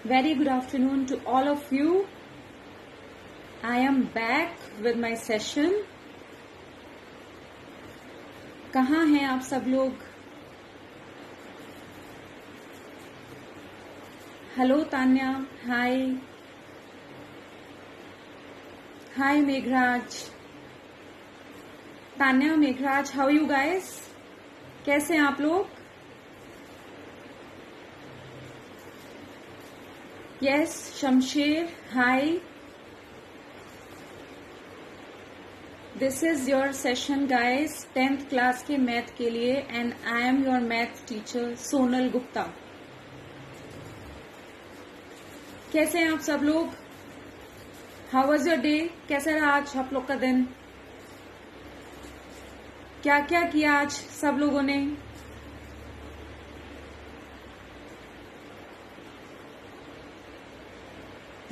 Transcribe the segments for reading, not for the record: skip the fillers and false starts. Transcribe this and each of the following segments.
Very good afternoon to all of you. I am back with my session. कहाँ हैं आप सब लोग? Hello Tanya, hi. Hi Meghraj. Tanya, Meghraj, how you guys? कैसे हैं आप लोग? Yes, Shamsher, hi. This is your session guys, 10th class के मैथ के लिए, and I am your math teacher Sonal Gupta. कैसे हैं आप सब लोग? How was your day? कैसा रहा आज आप लोग का दिन? क्या क्या किया आज सब लोगों ने?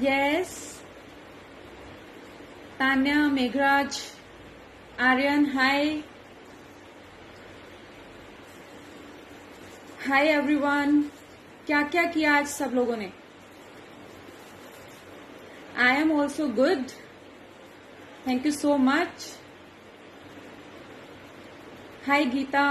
Yes, Tanya, Meghraj, Aryan, hi. Hi everyone. क्या क्या किया आज सब लोगों ने? I am also good. Thank you so much. Hi Geeta.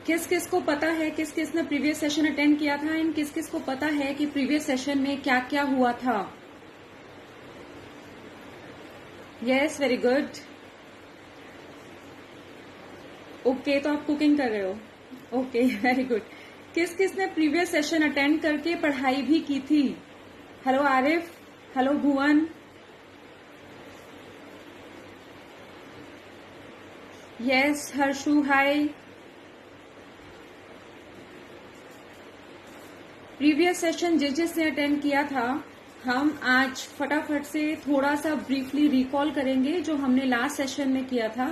किस किस को पता है, किस किस ने प्रीवियस सेशन अटेंड किया था, एंड किस किस को पता है कि प्रीवियस सेशन में क्या क्या हुआ था? Yes, very good. ओके, तो आप कुकिंग कर रहे हो. Okay, very good. किस किस ने प्रीवियस सेशन अटेंड करके पढ़ाई भी की थी? हेलो आरिफ, हेलो भुवन. यस, हर्षु, हाय. प्रीवियस सेशन जिसने अटेंड किया था, हम आज फटाफट से थोड़ा सा ब्रीफली रिकॉल करेंगे जो हमने लास्ट सेशन में किया था.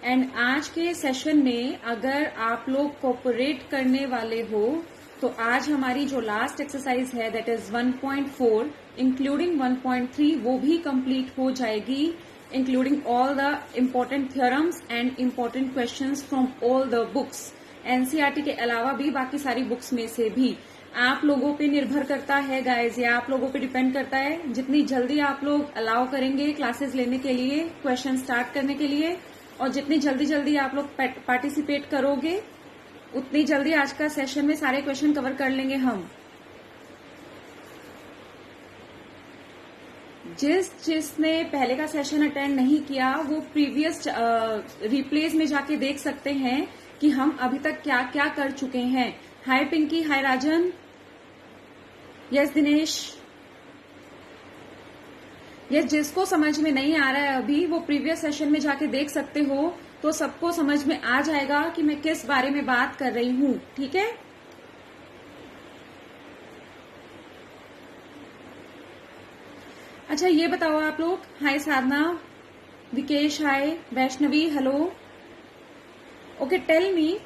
एंड आज के सेशन में अगर आप लोग कोऑपरेट करने वाले हो तो आज हमारी जो लास्ट एक्सरसाइज है दैट इज 1.4 इंक्लूडिंग 1.3 वो भी कंप्लीट हो जाएगी, including all the important theorems and important questions from all the books. NCERT के अलावा भी बाकी सारी बुक्स में से भी. आप लोगों पे निर्भर करता है गाइज, या आप लोगों पे डिपेंड करता है. जितनी जल्दी आप लोग अलाउ करेंगे क्लासेस लेने के लिए, क्वेश्चन स्टार्ट करने के लिए, और जितनी जल्दी आप लोग पार्टिसिपेट करोगे उतनी जल्दी आज का सेशन में सारे क्वेश्चन कवर कर लेंगे हम. जिसने पहले का सेशन अटेंड नहीं किया वो प्रीवियस रिप्लेस में जाके देख सकते हैं कि हम अभी तक क्या क्या कर चुके हैं. हाय पिंकी, हाय राजन. यस दिनेश. यस, जिसको समझ में नहीं आ रहा है अभी वो प्रीवियस सेशन में जाके देख सकते हो, तो सबको समझ में आ जाएगा कि मैं किस बारे में बात कर रही हूं. ठीक है? अच्छा, ये बताओ आप लोग. Hi Sadhana, Vikesh, hi. Vaishnavi, hello. Okay, tell me,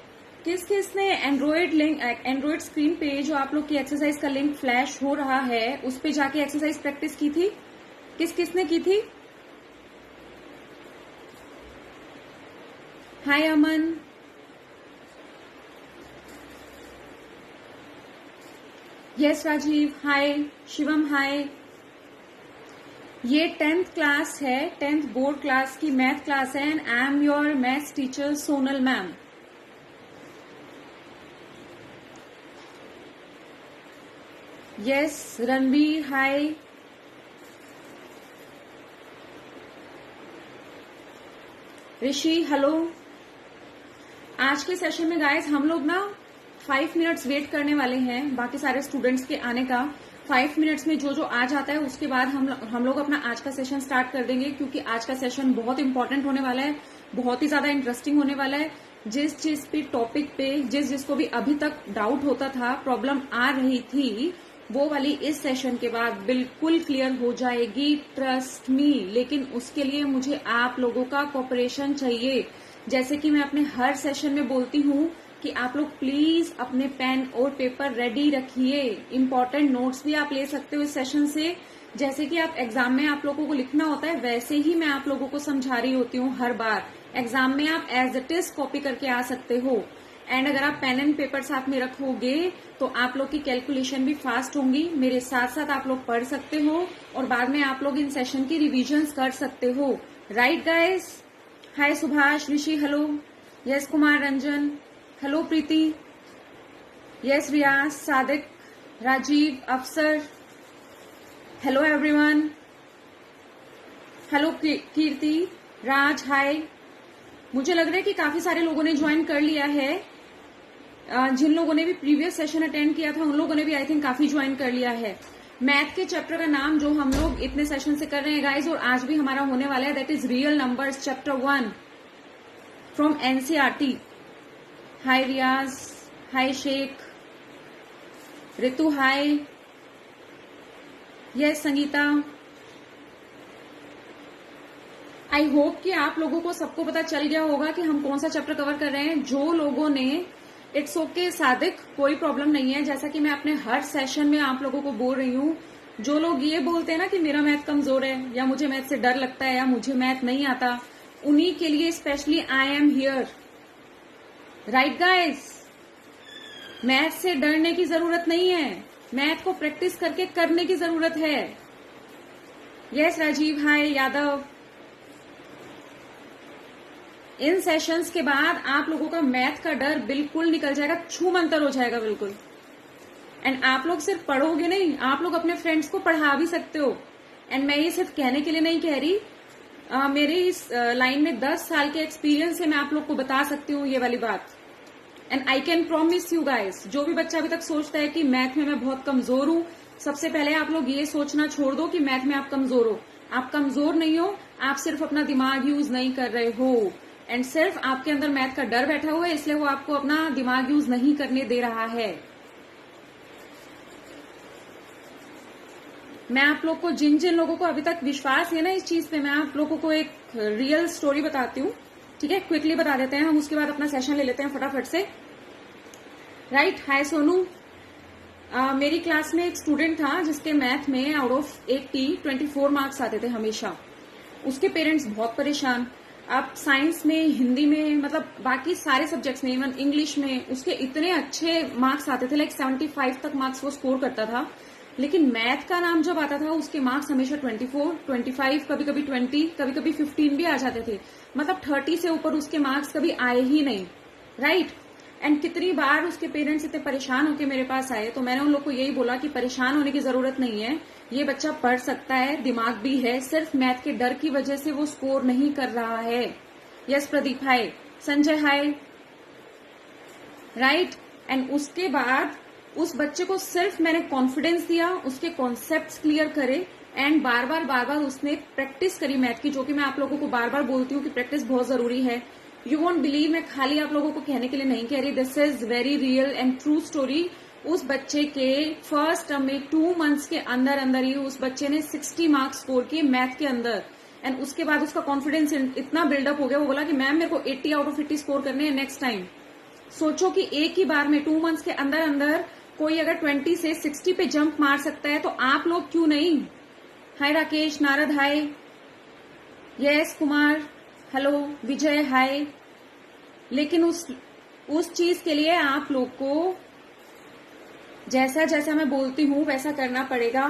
किस किस ने एंड्रॉइड स्क्रीन पे जो आप लोग की एक्सरसाइज का लिंक फ्लैश हो रहा है उस पे जाके एक्सरसाइज प्रैक्टिस की थी? किस किस ने की थी? हाय अमन. यस राजीव, हाय. शिवम, हाय. ये 10th क्लास है, 10th बोर्ड क्लास की मैथ क्लास है, and I am your maths teacher Sonal ma'am. Yes, Ranveer, hi. Rishi, hello. आज के सेशन में गाइस हम लोग ना 5 मिनट्स वेट करने वाले हैं बाकी सारे स्टूडेंट्स के आने का. 5 मिनट्स में जो जो आ जाता है उसके बाद हम लोग अपना आज का सेशन स्टार्ट कर देंगे, क्योंकि आज का सेशन बहुत इंपॉर्टेंट होने वाला है, बहुत ही ज्यादा इंटरेस्टिंग होने वाला है. जिस भी टॉपिक पे जिसको भी अभी तक डाउट होता था, प्रॉब्लम आ रही थी, वो वाली इस सेशन के बाद बिल्कुल क्लियर हो जाएगी, ट्रस्ट मी. लेकिन उसके लिए मुझे आप लोगों का कोऑपरेशन चाहिए. जैसे कि मैं अपने हर सेशन में बोलती हूँ कि आप लोग प्लीज अपने पेन और पेपर रेडी रखिए. इंपॉर्टेंट नोट्स भी आप ले सकते हो इस सेशन से. जैसे कि आप एग्जाम में आप लोगों को लिखना होता है, वैसे ही मैं आप लोगों को समझा रही होती हूँ हर बार एग्जाम में आप एज इट इज कॉपी करके आ सकते हो। एंड अगर आप पेन एंड पेपर साथ में रखोगे तो आप लोग की कैलकुलेशन भी फास्ट होंगी, मेरे साथ साथ आप लोग पढ़ सकते हो और बाद में आप लोग इन सेशन की रिविजन्स कर सकते हो। Right guys? Hi Subhash, Rishi hello, yes Kumar Ranjan hello, Preeti yes, Riyaz, Sadiq, Rajiv, Afsar hello everyone, hello Kirti, Raj hi. मुझे लग रहा है कि काफी सारे लोगों ने ज्वाइन कर लिया है। जिन लोगों ने भी प्रीवियस सेशन अटेंड किया था उन लोगों ने भी आई थिंक काफी ज्वाइन कर लिया है। मैथ के चैप्टर का नाम जो हम लोग इतने सेशन से कर रहे हैं गाइज, और आज भी हमारा होने वाला है, that is real numbers chapter 1 from NCERT. Hi Riyaz, hi Sheikh, Ritu hi, yes Sangeeta. I hope कि आप लोगों को सबको पता चल गया होगा कि हम कौन सा चैप्टर कवर कर रहे हैं। जो लोगों ने, इट्स ओके सादिक, कोई प्रॉब्लम नहीं है। जैसा कि मैं अपने हर सेशन में आप लोगों को बोल रही हूँ, जो लोग ये बोलते हैं ना कि मेरा मैथ कमजोर है या मुझे मैथ से डर लगता है या मुझे मैथ नहीं आता, उन्हीं के लिए specially I am here. Right guys? Math से डरने की जरूरत नहीं है, मैथ को प्रैक्टिस करके करने की जरूरत है। यस राजीव, हाय यादव। इन सेशंस के बाद आप लोगों का मैथ का डर बिल्कुल निकल जाएगा, छूमंतर हो जाएगा बिल्कुल। एंड आप लोग सिर्फ पढ़ोगे नहीं, आप लोग अपने फ्रेंड्स को पढ़ा भी सकते हो। एंड मैं ये सिर्फ कहने के लिए नहीं कह रही, मेरे इस लाइन में 10 साल के एक्सपीरियंस से मैं आप लोग को बता सकती हूँ ये वाली बात। And I can promise you guys, जो भी बच्चा अभी तक सोचता है कि मैथ में मैं बहुत कमजोर हूँ, सबसे पहले आप लोग ये सोचना छोड़ दो कि मैथ में आप कमजोर हो। आप कमजोर नहीं हो, आप सिर्फ अपना दिमाग यूज नहीं कर रहे हो। एंड सिर्फ आपके अंदर मैथ का डर बैठा हुआ है, इसलिए वो आपको अपना दिमाग यूज नहीं करने दे रहा है। मैं आप लोग को, जिन जिन लोगों को अभी तक विश्वास है ना इस चीज पे, मैं आप लोगों को एक रियल स्टोरी बताती हूँ। ठीक है, क्विकली बता देते हैं हम, उसके बाद अपना सेशन ले लेते हैं फटाफट से। राइट, हाय सोनू। मेरी क्लास में एक स्टूडेंट था जिसके मैथ में आउट ऑफ 80 24 मार्क्स आते थे हमेशा। उसके पेरेंट्स बहुत परेशान। अब साइंस में, हिंदी में, मतलब बाकी सारे सब्जेक्ट्स में, इवन इंग्लिश में उसके इतने अच्छे मार्क्स आते थे, लाइक 75 तक मार्क्स वो स्कोर करता था। लेकिन मैथ का नाम जब आता था उसके मार्क्स हमेशा 24, 25, कभी कभी 20, कभी कभी 15 भी आ जाते थे। मतलब 30 से ऊपर उसके मार्क्स कभी आए ही नहीं। राइट? एंड कितनी बार उसके पेरेंट्स इतने परेशान होकर मेरे पास आए, तो मैंने उन लोग को यही बोला कि परेशान होने की जरूरत नहीं है, ये बच्चा पढ़ सकता है, दिमाग भी है, सिर्फ मैथ के डर की वजह से वो स्कोर नहीं कर रहा है। Yes Pradeep hi, Sanjay hi. Right? And उसके बाद उस बच्चे को सिर्फ मैंने कॉन्फिडेंस दिया, उसके कॉन्सेप्ट्स क्लियर करे, एंड बार बार उसने प्रैक्टिस करी मैथ की, जो कि मैं आप लोगों को बार बार बोलती हूँ कि प्रैक्टिस बहुत जरूरी है। यू वोंट बिलीव, मैं खाली आप लोगों को कहने के लिए नहीं कह रही, this is very real and true story. उस बच्चे के फर्स्ट टर्म में 2 मंथ्स के अंदर अंदर ही उस बच्चे ने 60 मार्क्स स्कोर किए मैथ के अंदर। एंड उसके बाद उसका कॉन्फिडेंस इतना बिल्डअप हो गया, वो बोला कि मैम मेरे को 80 आउट ऑफ 80 स्कोर करने हैं नेक्स्ट टाइम। सोचो कि एक ही बार में 2 मंथ्स के अंदर अंदर कोई अगर 20 से 60 पे जंप मार सकता है, तो आप लोग क्यों नहीं? हाय राकेश, नारद हाय, यस कुमार हेलो, विजय हाय। लेकिन उस चीज के लिए आप लोग को जैसा जैसा मैं बोलती हूँ वैसा करना पड़ेगा।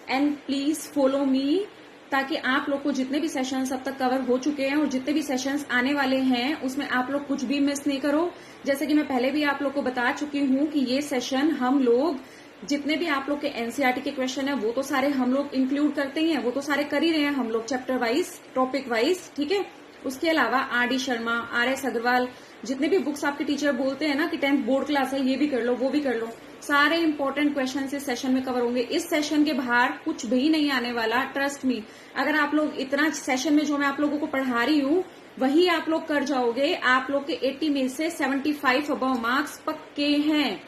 एंड प्लीज फॉलो मी, ताकि आप लोग को जितने भी सेशंस अब तक कवर हो चुके हैं और जितने भी सेशंस आने वाले हैं उसमें आप लोग कुछ भी मिस नहीं करो। जैसे कि मैं पहले भी आप लोग को बता चुकी हूँ कि ये सेशन हम लोग जितने भी आप लोग के एनसीईआरटी के क्वेश्चन है वो तो सारे हम लोग इंक्लूड करते ही हैं, वो तो सारे कर ही रहे हैं हम लोग चैप्टर वाइज, टॉपिक वाइज। ठीक है? उसके अलावा R D Sharma, RS Agarwal, जितने भी बुक्स आपके टीचर बोलते हैं ना कि 10th बोर्ड क्लास है, ये भी कर लो, वो भी कर लो, सारे इंपॉर्टेंट क्वेश्चन इस सेशन में कवर होंगे। इस सेशन के बाहर कुछ भी नहीं आने वाला, ट्रस्ट मी। अगर आप लोग इतना सेशन में जो मैं आप लोगों को पढ़ा रही हूँ वही आप लोग कर जाओगे, आप लोग के 80 में से 75 अबव मार्क्स पक्के हैं।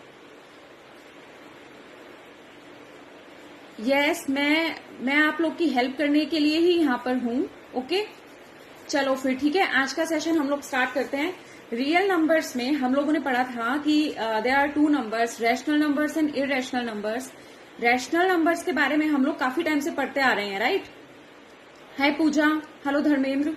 यस, मैं आप लोग की हेल्प करने के लिए ही यहाँ पर हूँ। ओके, चलो फिर ठीक है, आज का सेशन हम लोग स्टार्ट करते हैं। रियल नंबर्स में हम लोगों ने पढ़ा था कि there are 2 numbers, rational numbers and irrational numbers. Rational numbers के बारे में हम लोग काफी टाइम से पढ़ते आ रहे हैं। Right? Hi Pooja, hello Dharmendra.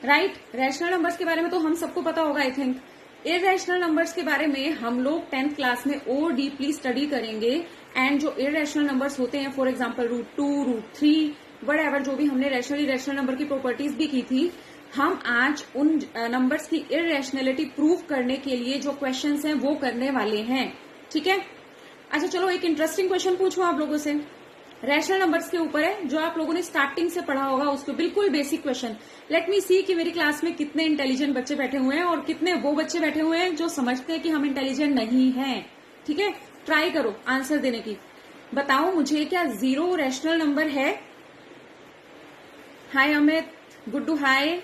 Right. Rational numbers के बारे में तो हम सबको पता होगा आई थिंक। इररेशनल नंबर्स के बारे में हम लोग 10th क्लास में और डीपली स्टडी करेंगे। एंड जो इररेशनल नंबर्स होते हैं, फॉर एग्जांपल √2, √3, वटएवर, जो भी हमने रैशनल इररेशनल नंबर की प्रॉपर्टीज भी की थी, हम आज उन नंबर्स की इररेशनलिटी प्रूव करने के लिए जो क्वेश्चंस हैं वो करने वाले हैं। ठीक है। अच्छा चलो एक इंटरेस्टिंग क्वेश्चन पूछूं आप लोगों से, रैशनल नंबर्स के ऊपर है, जो आप लोगों ने स्टार्टिंग से पढ़ा होगा उसको, बिल्कुल बेसिक क्वेश्चन। लेट मी सी कि मेरी क्लास में कितने इंटेलिजेंट बच्चे बैठे हुए हैं और कितने वो बच्चे बैठे हुए हैं जो समझते हैं कि हम इंटेलिजेंट नहीं हैं। ठीक है, ट्राई करो आंसर देने की। बताओ मुझे, क्या 0 रैशनल नंबर है? हाय अमित, गुड्डू हाय,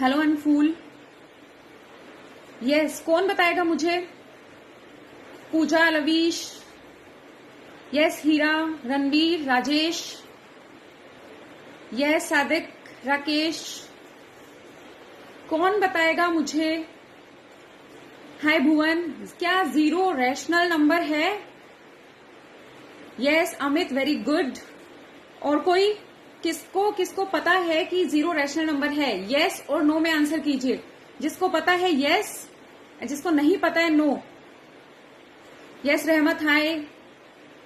हेलो अनफूल, यस, कौन बताएगा मुझे? पूजा, लवीश, यस, हीरा, रणवीर, राजेश, यस, सादिक, राकेश, कौन बताएगा मुझे? हाय भुवन, क्या 0 रैशनल नंबर है? Yes Amit, very good. और कोई? किसको किसको पता है कि 0 रैशनल नंबर है? यस और नो में आंसर कीजिए। जिसको पता है यस, जिसको नहीं पता है no. Yes Rahmat, hi,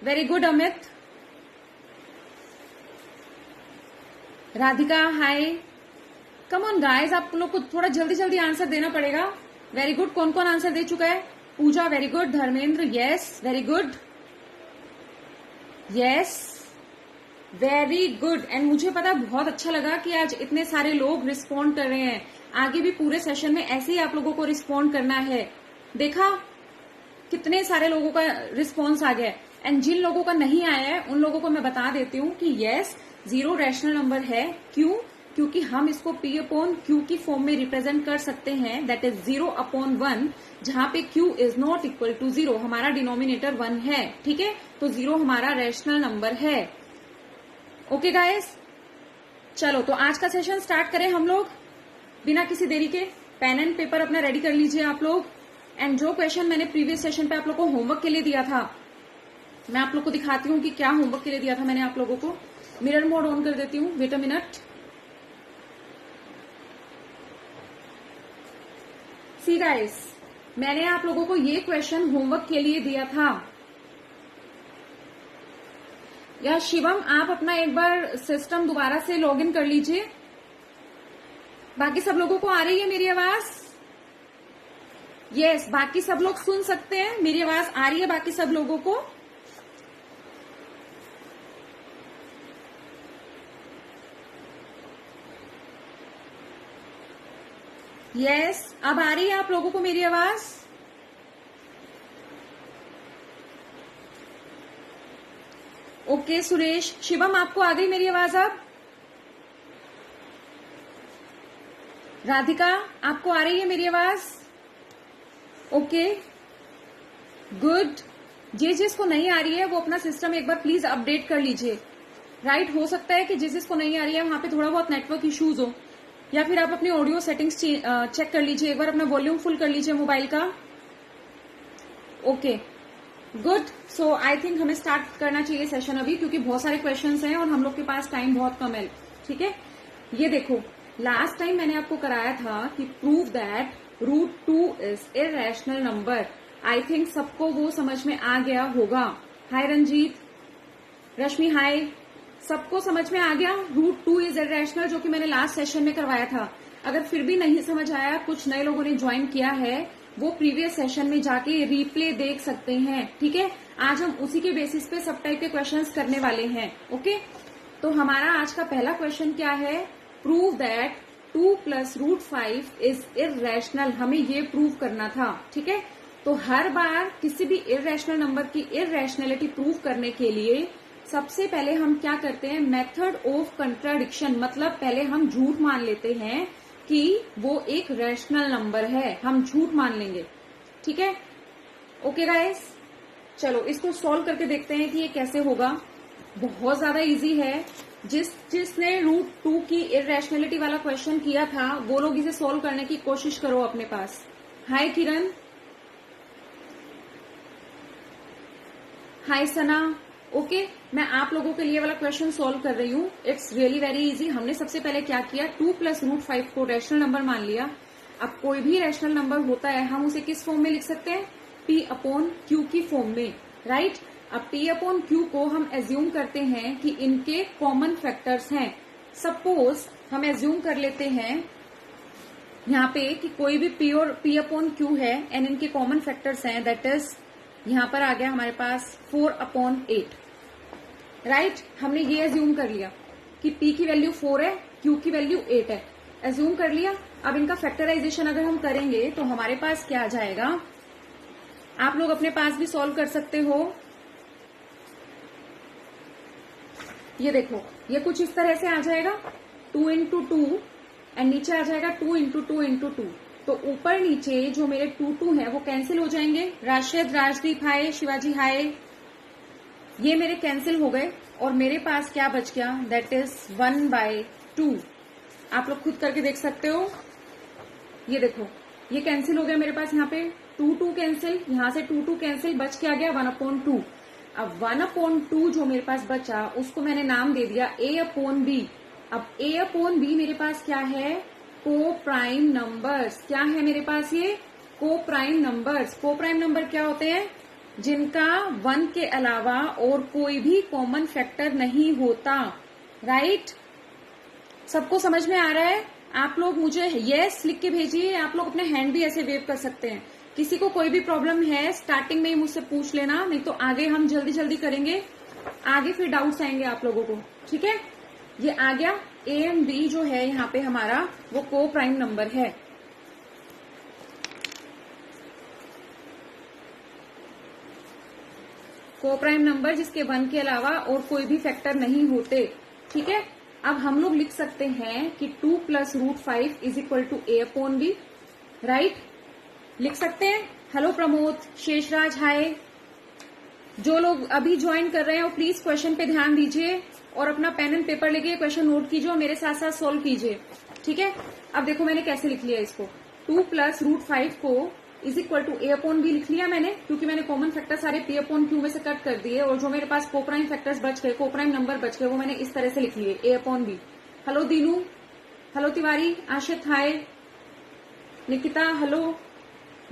very good Amit. Radhika hi. Come on guys, आप लोग को थोड़ा जल्दी जल्दी आंसर देना पड़ेगा। Very good. कौन कौन आंसर दे चुका है? Pooja very good, Dharmendra yes, very good, yes, very good. And मुझे पता, बहुत अच्छा लगा कि आज इतने सारे लोग रिस्पॉन्ड कर रहे हैं। आगे भी पूरे सेशन में ऐसे ही आप लोगों को रिस्पॉन्ड करना है। देखा कितने सारे लोगों का रिस्पॉन्स आ गया। एंड जिन लोगों का नहीं आया है उन लोगों को मैं बता देती हूँ कि यस 0 रैशनल नंबर है। क्यों? क्योंकि हम इसको P/Q की फॉर्म में रिप्रेजेंट कर सकते हैं, दैट इज 0/1, जहां पे Q is not equal to 0। हमारा डिनोमिनेटर 1 है। ठीक है, तो 0 हमारा रैशनल नंबर है। ओके गाइस, चलो तो आज का सेशन स्टार्ट करें हम लोग बिना किसी देरी के। पेन एंड पेपर अपना रेडी कर लीजिए आप लोग। एंड जो क्वेश्चन मैंने प्रीवियस सेशन पे आप लोग को होमवर्क के लिए दिया था, मैं आप लोग को दिखाती हूँ कि क्या होमवर्क के लिए दिया था मैंने आप लोगों को। मिरर मोड ऑन कर देती हूँ, wait a minute. See guys, मैंने आप लोगों को ये क्वेश्चन होमवर्क के लिए दिया था। या शिवम, आप अपना एक बार सिस्टम दोबारा से लॉगिन कर लीजिए। बाकी सब लोगों को आ रही है मेरी आवाज? यस, बाकी सब लोग सुन सकते हैं, मेरी आवाज आ रही है बाकी सब लोगों को? यस, अब आ रही है आप लोगों को मेरी आवाज? ओके सुरेश, शिवम आपको आ गई मेरी आवाज अब? राधिका आपको आ रही है मेरी आवाज? Okay good. जिसको नहीं आ रही है वो अपना सिस्टम एक बार प्लीज अपडेट कर लीजिए। राइट, हो सकता है कि जिसको नहीं आ रही है वहां पे थोड़ा बहुत नेटवर्क इश्यूज हो, या फिर आप अपनी ऑडियो सेटिंग्स चेक कर लीजिए एक बार, अपना वॉल्यूम फुल कर लीजिए मोबाइल का। Okay good. So I think हमें स्टार्ट करना चाहिए सेशन अभी, क्योंकि बहुत सारे क्वेश्चंस हैं और हम लोग के पास टाइम बहुत कम है। ठीक है, ये देखो, लास्ट टाइम मैंने आपको कराया था कि prove that √2 is irrational number. I think सबको वो समझ में आ गया होगा। हाय रंजीत, रश्मि हाय, सबको समझ में आ गया √2 इज इररेशनल, जो कि मैंने लास्ट सेशन में करवाया था। अगर फिर भी नहीं समझ आया, कुछ नए लोगों ने ज्वाइन किया है, वो प्रीवियस सेशन में जाके रिप्ले देख सकते हैं। ठीक है, आज हम उसी के बेसिस पे सब टाइप के क्वेश्चंस करने वाले हैं। ओके, तो हमारा आज का पहला क्वेश्चन क्या है? Prove that 2 + √5 is irrational. हमें ये प्रूव करना था। ठीक है, तो हर बार किसी भी इररेशनल नंबर की इररेशनलिटी प्रूव करने के लिए सबसे पहले हम क्या करते हैं? मेथड ऑफ कंट्राडिक्शन, मतलब पहले हम झूठ मान लेते हैं कि वो एक रैशनल नंबर है, हम झूठ मान लेंगे। ठीक है, ओके गाइस, चलो इसको सॉल्व करके देखते हैं कि ये कैसे होगा। बहुत ज्यादा इजी है। जिसने √2 की इररेशनलिटी वाला क्वेश्चन किया था वो लोग इसे सॉल्व करने की कोशिश करो अपने पास। हाय किरण, हाय सना, ओके मैं आप लोगों के लिए वाला क्वेश्चन सॉल्व कर रही हूँ। It's really very easy. हमने सबसे पहले क्या किया, 2 + √5 को रैशनल नंबर मान लिया। अब कोई भी रैशनल नंबर होता है हम उसे किस फॉर्म में लिख सकते हैं, P/Q की फॉर्म में, राइट। अब P/Q को हम एज्यूम करते हैं कि इनके कॉमन फैक्टर्स हैं। सपोज हम एज्यूम कर लेते हैं यहाँ पे कि कोई भी P/Q है एंड इनके कॉमन फैक्टर्स हैं, दैट इज यहाँ पर आ गया हमारे पास 4/8, राइट। हमने ये एज्यूम कर लिया कि P की वैल्यू 4 है, Q की वैल्यू 8 है, एज्यूम कर लिया। अब इनका फैक्टराइजेशन अगर हम करेंगे तो हमारे पास क्या आ जाएगा, आप लोग अपने पास भी सॉल्व कर सकते हो। ये देखो ये कुछ इस तरह से आ जाएगा 2 × 2 एंड नीचे आ जाएगा 2 × 2 × 2। तो ऊपर नीचे जो मेरे 2 है वो कैंसिल हो जाएंगे। राशिद, राजदीप हाय, शिवाजी हाय, ये मेरे कैंसिल हो गए और मेरे पास क्या बच गया, दैट इज 1/2। आप लोग खुद करके देख सकते हो। ये देखो ये कैंसिल हो गया मेरे पास, यहाँ पे 2 कैंसिल, यहाँ से 2 कैंसिल, बच के आ गया 1/2। अब 1/2 जो मेरे पास बचा उसको मैंने नाम दे दिया A/B। अब A/B मेरे पास क्या है, को प्राइम नंबर्स। क्या है मेरे पास, ये को प्राइम नंबर्स। को प्राइम नंबर क्या होते हैं, जिनका 1 के अलावा और कोई भी कॉमन फैक्टर नहीं होता, राइट। सबको समझ में आ रहा है। आप लोग मुझे यस लिख के भेजिए, आप लोग अपने हैंड भी ऐसे वेव कर सकते हैं। किसी को कोई भी प्रॉब्लम है स्टार्टिंग में ही मुझसे पूछ लेना, नहीं तो आगे हम जल्दी जल्दी करेंगे, आगे फिर डाउट्स आएंगे आप लोगों को, ठीक है। ये आ गया A&B जो है यहाँ पे हमारा वो को प्राइम नंबर है। को प्राइम नंबर जिसके 1 के अलावा और कोई भी फैक्टर नहीं होते, ठीक है। अब हम लोग लिख सकते हैं कि 2 + √5 = A/B, राइट, लिख सकते हैं। हेलो प्रमोद, शेषराज हाय। जो लोग अभी ज्वाइन कर रहे हैं वो प्लीज क्वेश्चन पे ध्यान दीजिए और अपना पेन एंड पेपर लेके क्वेश्चन नोट कीजिए और मेरे साथ साथ सोल्व कीजिए, ठीक है। अब देखो मैंने कैसे लिख लिया इसको, 2 + √5 को = A/B लिख लिया मैंने, क्योंकि मैंने कॉमन फैक्टर सारे P/Q में से कट कर दिए और जो मेरे पास को प्राइम फैक्टर्स बच गए, को प्राइम नंबर बच गए, वो मैंने इस तरह से लिख लिए A/B। Hello Dinu, hello Tiwari, Ashit hi, Nikita hello,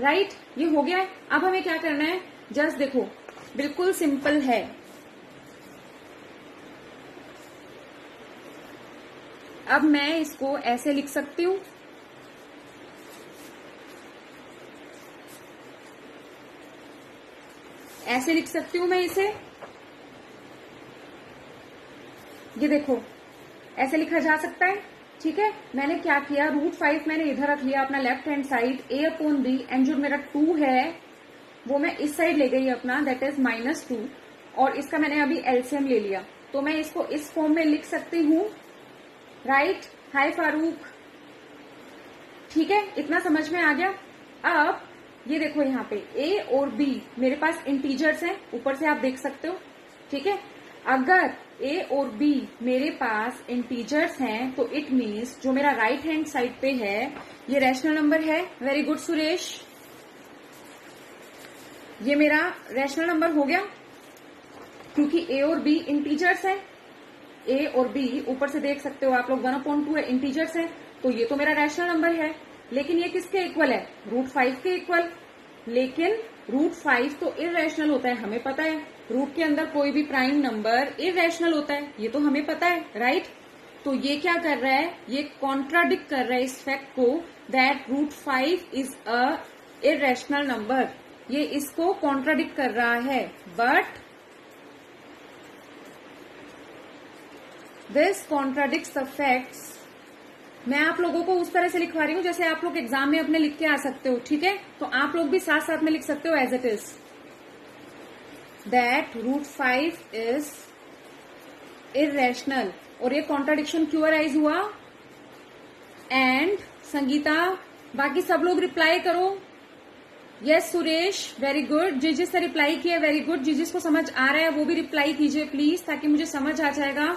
right. ये हो गया। अब हमें क्या करना है, जस्ट देखो बिल्कुल सिंपल है। अब मैं इसको ऐसे लिख सकती हूं, ऐसे लिख सकती हूं मैं इसे। ये देखो ऐसे लिखा जा सकता है, ठीक है। मैंने क्या किया, √5 मैंने इधर रख लिया अपना left hand side, A/B and जो मेरा 2 है वो मैं इस साइड ले गई अपना, दैट इज -2, और इसका मैंने अभी एलसीएम ले लिया। तो मैं इसको इस फॉर्म में लिख सकती हूँ, राइट। हाय फारूक, ठीक है, इतना समझ में आ गया। अब ये देखो यहाँ पे A और B मेरे पास इंटीजर्स हैं, ऊपर से आप देख सकते हो, ठीक है। अगर A और B मेरे पास इंटीजर्स हैं तो इट मीन्स जो मेरा राइट हैंड साइड पे है ये रैशनल नंबर है। वेरी गुड सुरेश, ये मेरा रैशनल नंबर हो गया क्योंकि A और B इंटीजर्स हैं। A और B ऊपर से देख सकते हो आप लोग, 1/2 है, इंटीजर्स है, तो ये तो मेरा रैशनल नंबर है। लेकिन ये किसके इक्वल है, √5 के इक्वल। लेकिन √5 तो इररेशनल होता है, हमें पता है। रूट के अंदर कोई भी प्राइम नंबर इररेशनल होता है, ये तो हमें पता है, राइट। तो ये क्या कर रहा है, ये कॉन्ट्राडिक्ट कर रहा है इस फैक्ट को that √5 is a irrational number. ये इसको कॉन्ट्राडिक्ट कर रहा है, but this contradicts the facts. मैं आप लोगों को उस तरह से लिखवा रही हूं जैसे आप लोग एग्जाम में अपने लिख के आ सकते हो, ठीक है। तो आप लोग भी साथ साथ में लिख सकते हो as it is that √5 is irrational. और ये कॉन्ट्राडिक्शन क्यों अराइज हुआ। एंड संगीता, बाकी सब लोग रिप्लाई करो। Yes Suresh, very good. जिस ने रिप्लाई किया वेरी गुड। जिसको समझ आ रहा है वो भी रिप्लाई कीजिए प्लीज, ताकि मुझे समझ आ जाएगा।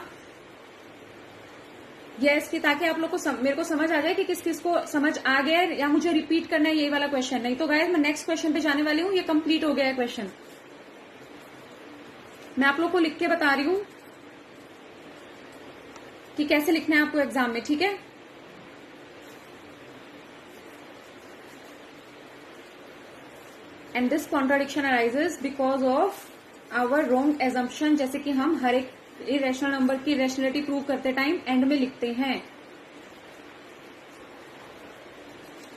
यस कि ताकि आप लोग को मेरे को समझ आ जाए कि किस किस को समझ आ गया है या मुझे रिपीट करना है ये वाला क्वेश्चन। नहीं तो गाइस मैं नेक्स्ट क्वेश्चन पे जाने वाली हूँ, ये कंप्लीट हो गया है क्वेश्चन। मैं आप लोग को लिख के बता रही हूं कि कैसे लिखना है आपको एग्जाम में, ठीक है। And this contradiction arises because of our wrong assumption, जैसे कि हम हर एक इरेशनल नंबर की रेशनलिटी प्रूव करते टाइम एंड में लिखते हैं,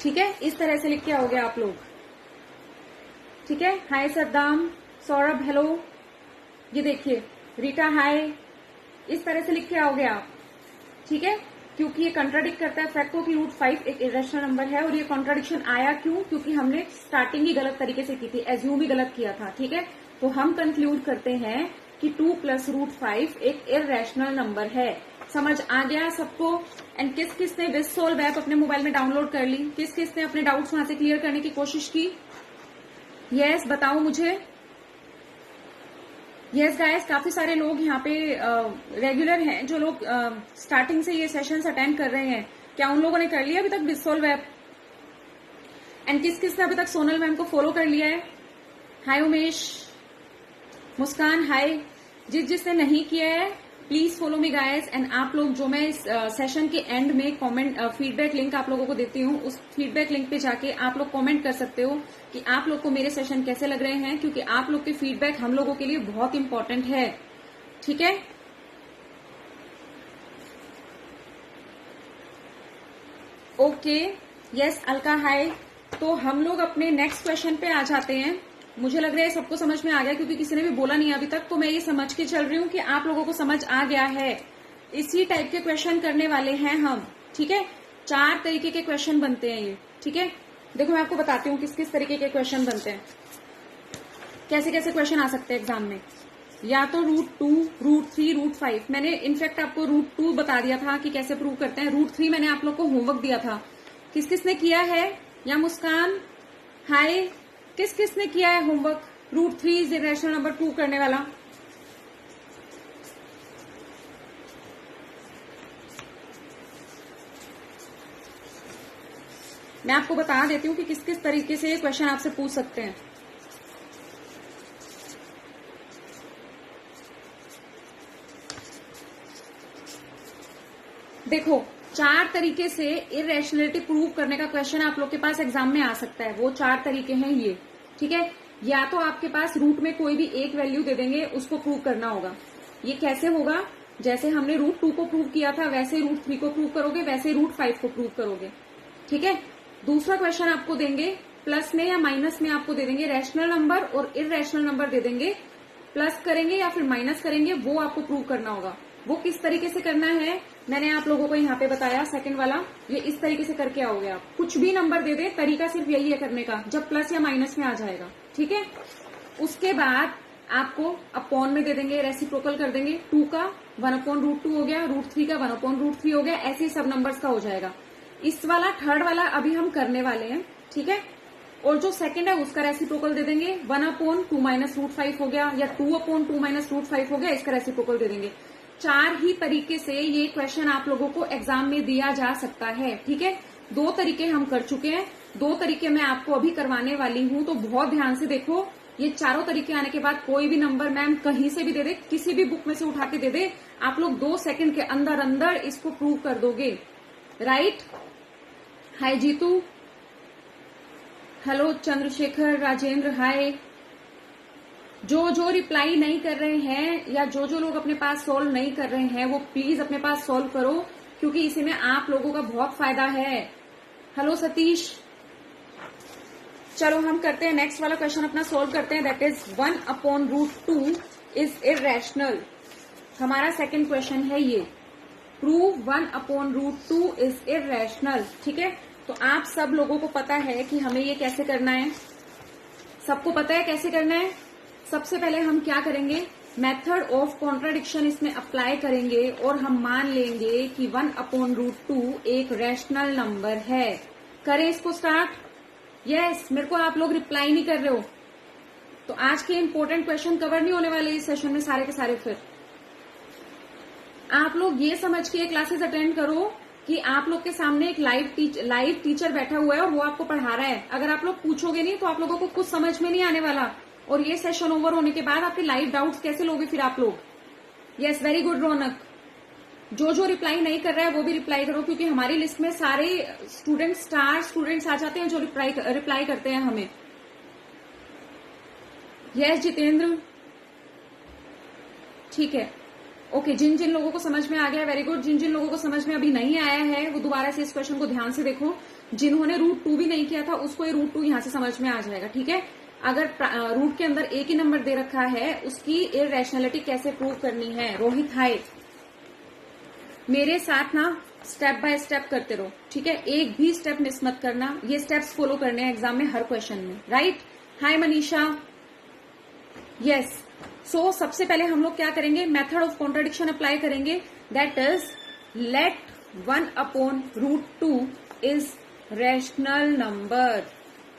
ठीक है। इस तरह से लिख के आओगे आप लोग, ठीक है। हाय सद्दाम, सौरभ हेलो, ये देखिए रीटा हाय, इस तरह से लिख के आओगे आप, ठीक है। क्योंकि ये कंट्राडिक्ट करता है फैक्ट को कि √5 एक इरेशनल नंबर है, और ये कॉन्ट्राडिक्शन आया क्यों, क्योंकि हमने स्टार्टिंग ही गलत तरीके से की थी, एज्यूम ही गलत किया था, ठीक है। तो हम कंक्लूड करते हैं कि 2 + √5 एक इरेशनल नंबर है। समझ आ गया सबको। एंड किस किस ने विस सोल्व ऐप अपने मोबाइल में डाउनलोड कर ली, किस किस ने अपने डाउट्स वहां से क्लियर करने की कोशिश की? यस बताओ मुझे। यस गाइस, काफी सारे लोग यहाँ पे रेगुलर हैं, जो लोग स्टार्टिंग से ये सेशंस अटेंड कर रहे हैं। क्या उन लोगों ने कर लिया अभी तक विस सोल्व ऐप? एंड किस किस ने अभी तक सोनल मैम को फॉलो कर लिया है? हाय उमेश, मुस्कान हाय। जिसने नहीं किया है please follow me guys. And आप लोग, जो मैं इस सेशन के एंड में कमेंट फीडबैक लिंक आप लोगों को देती हूँ, उस फीडबैक लिंक पे जाके आप लोग कमेंट कर सकते हो कि आप लोग को मेरे सेशन कैसे लग रहे हैं, क्योंकि आप लोग के फीडबैक हम लोगों के लिए बहुत इंपॉर्टेंट है, ठीक है। ओके यस अलका हाय। तो हम लोग अपने नेक्स्ट क्वेश्चन पे आ जाते हैं। मुझे लग रहा है सबको समझ में आ गया, क्योंकि किसी ने भी बोला नहीं अभी तक, तो मैं ये समझ के चल रही हूँ कि आप लोगों को समझ आ गया है। इसी टाइप के क्वेश्चन करने वाले हैं हम, ठीक है। 4 तरीके के क्वेश्चन बनते हैं ये, ठीक है। देखो मैं आपको बताती हूँ किस किस तरीके के क्वेश्चन बनते हैं, कैसे कैसे क्वेश्चन आ सकते हैं एग्जाम में। या तो √2, √3, √5। मैंने इनफैक्ट आपको √2 बता दिया था कि कैसे प्रूव करते हैं। √3 मैंने आप लोग को होमवर्क दिया था, किस किस ने किया है? या मुस्कान हाय, किस किस ने किया है homework √3 is irrational number prove करने वाला? मैं आपको बता देती हूँ कि किस किस तरीके से ये क्वेश्चन आपसे पूछ सकते हैं। देखो 4 तरीके से इरेशनलिटी प्रूव करने का क्वेश्चन आप लोग के पास एग्जाम में आ सकता है। वो 4 तरीके हैं ये, ठीक है। या तो आपके पास रूट में कोई भी एक वैल्यू दे देंगे, उसको प्रूव करना होगा। ये कैसे होगा? जैसे हमने √2 को प्रूव किया था, वैसे √3 को प्रूव करोगे, वैसे √5 को प्रूव करोगे, ठीक है। दूसरा क्वेश्चन आपको देंगे प्लस में या माइनस में, आपको दे देंगे रैशनल नंबर और इरेशनल नंबर दे देंगे, प्लस करेंगे या फिर माइनस करेंगे, वो आपको प्रूव करना होगा। वो किस तरीके से करना है मैंने आप लोगों को यहाँ पे बताया, सेकंड वाला। ये इस तरीके से करके आओगे आप, कुछ भी नंबर दे दे, तरीका सिर्फ यही है करने का, जब प्लस या माइनस में आ जाएगा, ठीक है। उसके बाद आपको अपॉन में दे देंगे, रेसिप्रोकल कर देंगे। 2 का 1/√2 हो गया, √3 का 1/√3 हो गया, ऐसे ही सब नंबर्स का हो जाएगा। इस वाला थर्ड वाला अभी हम करने वाले हैं, ठीक है। और जो सेकंड है उसका रेसिप्रोकल दे देंगे, 1/2 - √5 हो गया, या 2/2 - √5 हो गया, इसका रेसिप्रोकल दे देंगे। 4 ही तरीके से ये क्वेश्चन आप लोगों को एग्जाम में दिया जा सकता है, ठीक है। 2 तरीके हम कर चुके हैं, 2 तरीके मैं आपको अभी करवाने वाली हूँ, तो बहुत ध्यान से देखो। ये चारों तरीके आने के बाद कोई भी नंबर मैम कहीं से भी दे दे, किसी भी बुक में से उठा के दे दे, आप लोग 2 सेकंड के अंदर अंदर इसको प्रूव कर दोगे, राइट। हाय जीतू, हेलो चंद्रशेखर, राजेंद्र हाय। जो रिप्लाई नहीं कर रहे हैं या जो लोग अपने पास सॉल्व नहीं कर रहे हैं, वो प्लीज अपने पास सॉल्व करो, क्योंकि इसी में आप लोगों का बहुत फायदा है। हेलो सतीश, चलो हम करते हैं नेक्स्ट वाला क्वेश्चन अपना सॉल्व करते हैं। That is 1/√2 is irrational. हमारा सेकंड क्वेश्चन है ये, प्रूव 1/√2 इज इरेशनल, ठीक है। तो आप सब लोगों को पता है कि हमें ये कैसे करना है, सबको पता है कैसे करना है। सबसे पहले हम क्या करेंगे, मेथड ऑफ कॉन्ट्राडिक्शन इसमें अप्लाई करेंगे और हम मान लेंगे कि 1/√2 एक रैशनल नंबर है। करें इसको स्टार्ट? यस, मेरे को आप लोग रिप्लाई नहीं कर रहे हो, तो आज के इंपॉर्टेंट क्वेश्चन कवर नहीं होने वाले इस सेशन में सारे के सारे। फिर आप लोग ये समझ के क्लासेस अटेंड करो कि आप लोग के सामने एक लाइव टीचर बैठा हुआ है और वो आपको पढ़ा रहा है। अगर आप लोग पूछोगे नहीं तो आप लोगों को कुछ समझ में नहीं आने वाला। और ये सेशन ओवर होने के बाद आपके लाइव डाउट्स कैसे लोगे फिर आप लोग? यस, वेरी गुड रौनक। जो रिप्लाई नहीं कर रहा है वो भी रिप्लाई करो, क्योंकि हमारी लिस्ट में सारे स्टूडेंट स्टार स्टूडेंट्स आ जाते हैं जो रिप्लाई करते हैं हमें। यस जितेंद्र, ठीक है, ओके। जिन जिन लोगों को समझ में आ गया वेरी गुड। जिन जिन लोगों को समझ में अभी नहीं आया है वो दोबारा से इस क्वेश्चन को ध्यान से देखो। जिन्होंने रूट 2 भी नहीं किया था उसको ये रूट 2 यहां से समझ में आ जाएगा, ठीक है। अगर रूट के अंदर एक ही नंबर दे रखा है उसकी इररेशनैलिटी कैसे प्रूव करनी है? रोहित हाय, मेरे साथ ना स्टेप बाय स्टेप करते रहो, ठीक है। एक भी स्टेप मिस मत करना, ये स्टेप्स फॉलो करने हैं एग्जाम में हर क्वेश्चन में, right. Hi Manisha, yes. So सबसे पहले हम लोग क्या करेंगे? मेथड ऑफ कॉन्ट्रडिक्शन अप्लाई करेंगे, that is let 1/√2 is rational number.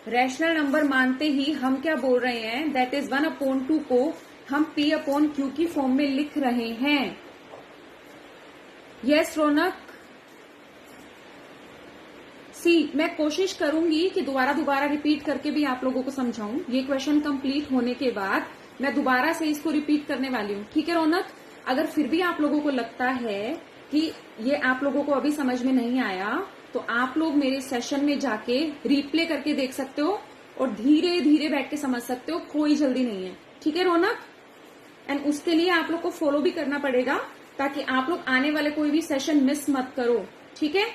Rational number मानते ही हम क्या बोल रहे हैं? दैट इज 1/2 को हम P/Q की फॉर्म में लिख रहे हैं। यस रौनक, सी मैं कोशिश करूंगी कि दोबारा रिपीट करके भी आप लोगों को समझाऊं। ये क्वेश्चन कंप्लीट होने के बाद मैं दोबारा से इसको रिपीट करने वाली हूँ, ठीक है रौनक। अगर फिर भी आप लोगों को लगता है कि ये आप लोगों को अभी समझ में नहीं आया तो आप लोग मेरे सेशन में जाके रिप्ले करके देख सकते हो और धीरे धीरे बैठ के समझ सकते हो, कोई जल्दी नहीं है, ठीक है रौनक। एंड उसके लिए आप लोग को फॉलो भी करना पड़ेगा ताकि आप लोग आने वाले कोई भी सेशन मिस मत करो, ठीक है।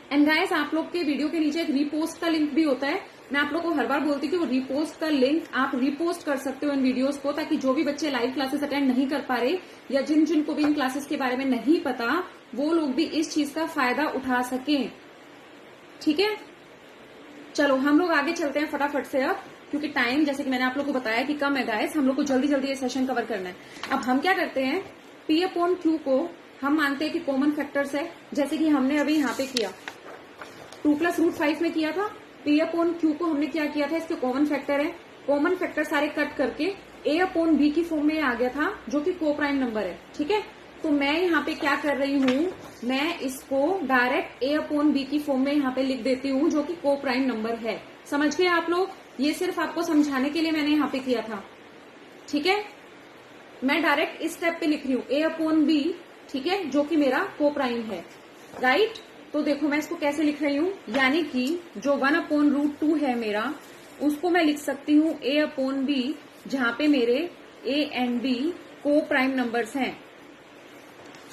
एंड गाइस, आप लोग के वीडियो के नीचे एक रीपोस्ट का लिंक भी होता है। मैं आप लोग को हर बार बोलती हूँ कि वो रीपोस्ट का लिंक आप रीपोस्ट कर सकते हो इन वीडियोस को, ताकि जो भी बच्चे लाइव क्लासेस अटेंड नहीं कर पा रहे या जिन जिन को भी इन क्लासेस के बारे में नहीं पता वो लोग भी इस चीज का फायदा उठा सकें, ठीक है। चलो हम लोग आगे चलते हैं फटाफट से अब, क्योंकि टाइम जैसे कि मैंने आप लोग को बताया कि कम है गाइस, हम लोग को जल्दी जल्दी ये सेशन कवर करना है। अब हम क्या करते हैं? P/Q को हम मानते हैं कि कॉमन फैक्टर्स है, जैसे कि हमने अभी यहाँ पे किया 2 + √5 में किया था। P/Q को हमने क्या किया था? इसके कॉमन फैक्टर है। कॉमन फैक्टर सारे कट करके A/B की फॉर्म में आ गया था जो कि को प्राइम नंबर है, ठीक है। तो मैं यहाँ पे क्या कर रही हूँ? मैं इसको डायरेक्ट A/B की फॉर्म में यहाँ पे लिख देती हूँ जो कि को प्राइम नंबर है। समझ गए आप लोग? ये सिर्फ आपको समझाने के लिए मैंने यहाँ पे किया था, ठीक है। मैं डायरेक्ट इस स्टेप पे लिख रही हूँ A/B, ठीक है, जो कि मेरा को प्राइम है, राइट। तो देखो मैं इसको कैसे लिख रही हूँ, यानी कि जो 1/√2 है मेरा, उसको मैं लिख सकती हूँ A/B, जहां पे मेरे A एंड B को प्राइम नंबर्स हैं,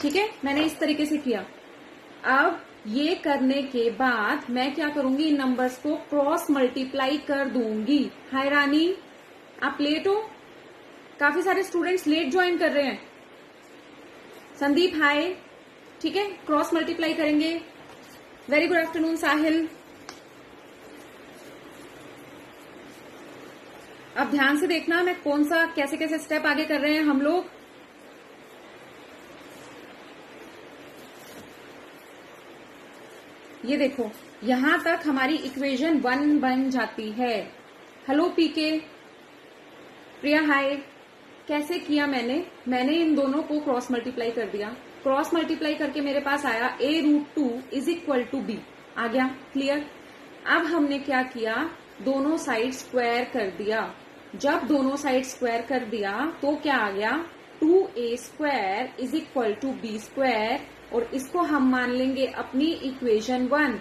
ठीक है। मैंने इस तरीके से किया। अब ये करने के बाद मैं क्या करूंगी? इन नंबर्स को क्रॉस मल्टीप्लाई कर दूंगी। हाय रानी, आप लेट हो? काफी सारे स्टूडेंट्स लेट ज्वाइन कर रहे हैं। संदीप हाय, ठीक है, क्रॉस मल्टीप्लाई करेंगे। वेरी गुड आफ्टरनून साहिल। अब ध्यान से देखना मैं कौन सा कैसे कैसे स्टेप आगे कर रहे हैं हम लोग। ये देखो यहां तक हमारी इक्वेशन 1 बन जाती है। हेलो पीके, प्रिया हाय। कैसे किया मैंने इन दोनों को क्रॉस मल्टीप्लाई कर दिया। क्रॉस मल्टीप्लाई करके मेरे पास आया A√2 = B। आ गया क्लियर। अब हमने क्या किया? दोनों साइड स्क्वायर कर दिया। जब दोनों साइड स्क्वायर कर दिया तो क्या आ गया? 2A² = B², और इसको हम मान लेंगे अपनी इक्वेशन 1।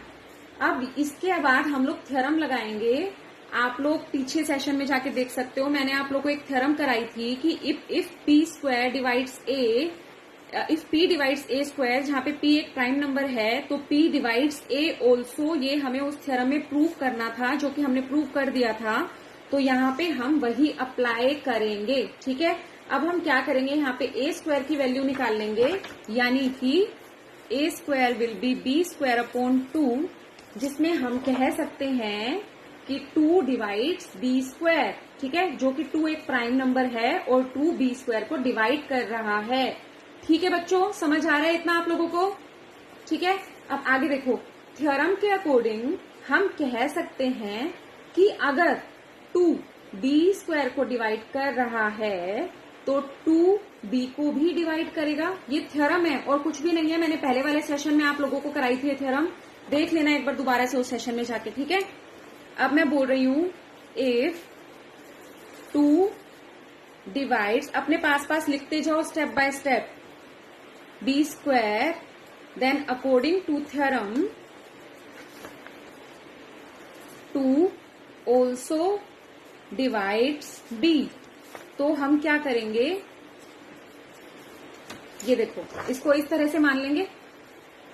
अब इसके बाद हम लोग थ्योरम लगाएंगे। आप लोग पीछे सेशन में जाके देख सकते हो, मैंने आप लोग को एक थ्योरम कराई थी कि if P² divides A, if P divides A², जहां पे P एक प्राइम नंबर है तो P डिवाइड्स A ऑल्सो। ये हमें उस थ्योरम में प्रूव करना था, जो कि हमने प्रूव कर दिया था। तो यहाँ पे हम वही अप्लाई करेंगे, ठीक है। अब हम क्या करेंगे? यहाँ पे A² की वैल्यू निकाल लेंगे, यानी कि A² विल बी B²/2, जिसमें हम कह सकते हैं कि 2 डिवाइड्स B², ठीक है, जो कि 2 एक प्राइम नंबर है और 2 B² को डिवाइड कर रहा है। ठीक है बच्चों, समझ आ रहा है इतना आप लोगों को? ठीक है। अब आगे देखो, थ्योरम के अकॉर्डिंग हम कह सकते हैं कि अगर 2 B² को डिवाइड कर रहा है तो 2B को भी डिवाइड करेगा। ये थ्योरम है और कुछ भी नहीं है। मैंने पहले वाले सेशन में आप लोगों को कराई थी थ्योरम, देख लेना एक बार दोबारा से उस सेशन में जाके, ठीक है। अब मैं बोल रही हूं इफ 2 डिवाइड्स, अपने पास पास लिखते जाओ step by step, b square, then according to theorem 2 also divides b। तो हम क्या करेंगे, ये देखो, इसको इस तरह से मान लेंगे,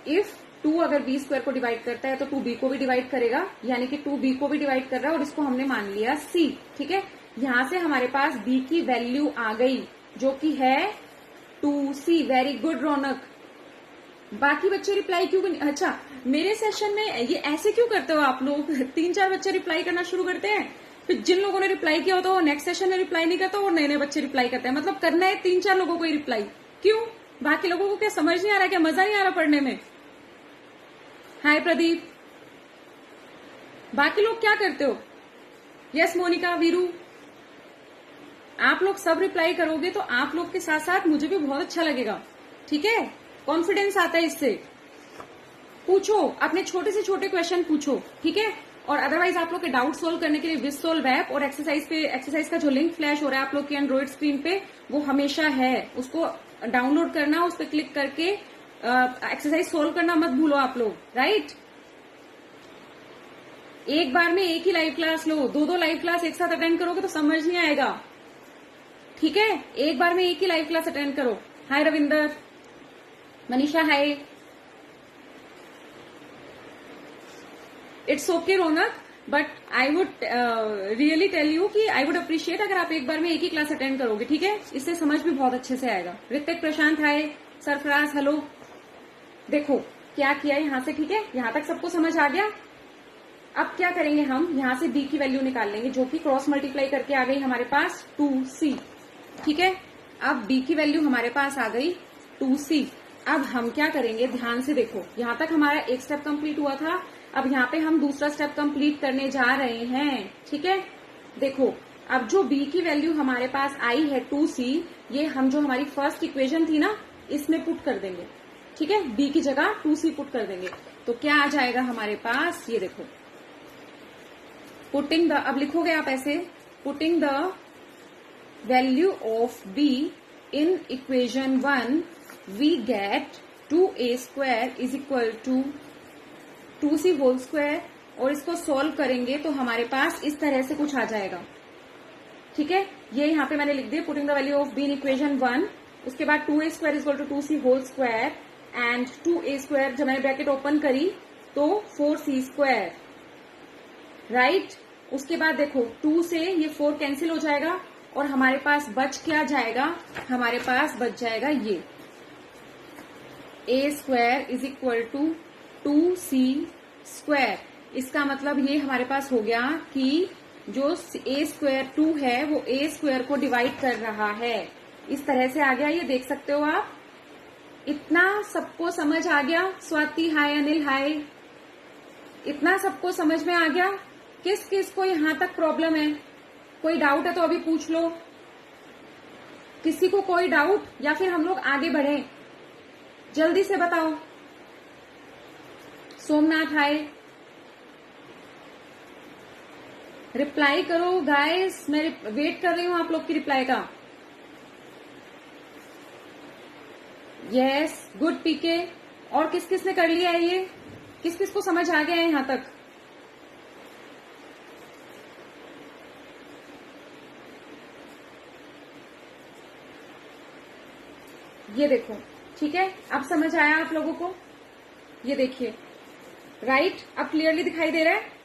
इफ 2 अगर b स्क्वायर को डिवाइड करता है तो 2b को भी डिवाइड करेगा, यानी कि 2b को भी डिवाइड कर रहा है और इसको हमने मान लिया c। ठीक है, यहां से हमारे पास b की वैल्यू आ गई जो कि है 2c। वेरी गुड रौनक। बाकी बच्चे रिप्लाई क्यों नहीं, अच्छा मेरे सेशन में ये ऐसे क्यों करते हो आप लोग, 3-4 बच्चे रिप्लाई करना शुरू करते हैं, फिर जिन लोगों ने रिप्लाई किया होता है वो नेक्स्ट सेशन में रिप्लाई नहीं करता और नए नए बच्चे रिप्लाई करते हैं। मतलब करना है 3-4 लोगों को ही रिप्लाई, क्यों? बाकी लोगों को क्या समझ नहीं आ रहा, क्या मजा नहीं आ रहा पढ़ने में? हाय प्रदीप, बाकी लोग क्या करते हो? यस मोनिका, वीरू, आप लोग सब रिप्लाई करोगे तो आप लोग के साथ साथ मुझे भी बहुत अच्छा लगेगा। ठीक है, कॉन्फिडेंस आता है इससे। पूछो, अपने छोटे से छोटे क्वेश्चन पूछो। ठीक है, और अदरवाइज आप लोग के डाउट सोल्व करने के लिए विज़सोल्व ऐप और एक्सरसाइज का जो लिंक फ्लैश हो रहा है आप लोग की एंड्रॉइड स्क्रीन पे, वो हमेशा है, उसको डाउनलोड करना, उस पर क्लिक करके एक्सरसाइज सोल्व करना मत भूलो आप लोग। राइट, एक बार में एक ही लाइव क्लास लो, 2-2 लाइव क्लास एक साथ अटेंड करोगे तो समझ नहीं आएगा। ठीक है, एक बार में एक ही लाइव क्लास अटेंड करो। Hi Ravinder, Manisha hi. It's okay Raunak, but I would really tell you कि आई वुड अप्रिशिएट अगर आप एक बार में एक ही क्लास अटेंड करोगे। ठीक है, इससे समझ भी बहुत अच्छे से आएगा। ऋतिक, प्रशांत हाय, सरफराज हेलो। देखो क्या किया यहां से। ठीक है, यहां तक सबको समझ आ गया। अब क्या करेंगे, हम यहां से b की वैल्यू निकाल लेंगे जो कि क्रॉस मल्टीप्लाई करके आ गई हमारे पास 2c। ठीक है, अब b की वैल्यू हमारे पास आ गई 2c। अब हम क्या करेंगे, ध्यान से देखो, यहां तक हमारा एक स्टेप कंप्लीट हुआ था, अब यहाँ पे हम दूसरा स्टेप कंप्लीट करने जा रहे हैं। ठीक है, देखो अब जो b की वैल्यू हमारे पास आई है 2c, ये हम जो हमारी फर्स्ट इक्वेशन थी ना, इसमें पुट कर देंगे। ठीक है, b की जगह 2c पुट कर देंगे तो क्या आ जाएगा हमारे पास, ये देखो, पुटिंग द, अब लिखोगे आप ऐसे, putting the value of b in equation 1 we get 2a square is equal to 2c whole square, और इसको सॉल्व करेंगे तो हमारे पास इस तरह से कुछ आ जाएगा। ठीक है, ये यहाँ पे मैंने लिख दिया, putting the value of b in equation 1, उसके बाद 2a square is equal to 2c whole square and 2a square, जब मैंने ब्रैकेट ओपन करी तो 4c स्क्वायर। राइट, उसके बाद देखो 2 से ये 4 कैंसिल हो जाएगा और हमारे पास बच क्या जाएगा, हमारे पास बच जाएगा ये a square is equal to 2c square. इसका मतलब ये हमारे पास हो गया कि जो a स्क्वायर 2 है वो a स्क्वायर को डिवाइड कर रहा है। इस तरह से आ गया, ये देख सकते हो आप। इतना सबको समझ आ गया? स्वाति हाय, अनिल हाय, इतना सबको समझ में आ गया? किस किस को यहां तक प्रॉब्लम है, कोई डाउट है तो अभी पूछ लो। किसी को कोई डाउट, या फिर हम लोग आगे बढ़े? जल्दी से बताओ। सोमनाथ हाय, रिप्लाई करो गाइस, मैं वेट कर रही हूं आप लोग की रिप्लाई का। यस, गुड पीके। और किस किस ने कर लिया है ये, किस किस को समझ आ गया है यहां तक? ये देखो, ठीक है, अब समझ आया आप लोगों को? ये देखिए, राइट, अब क्लियरली दिखाई दे रहा है।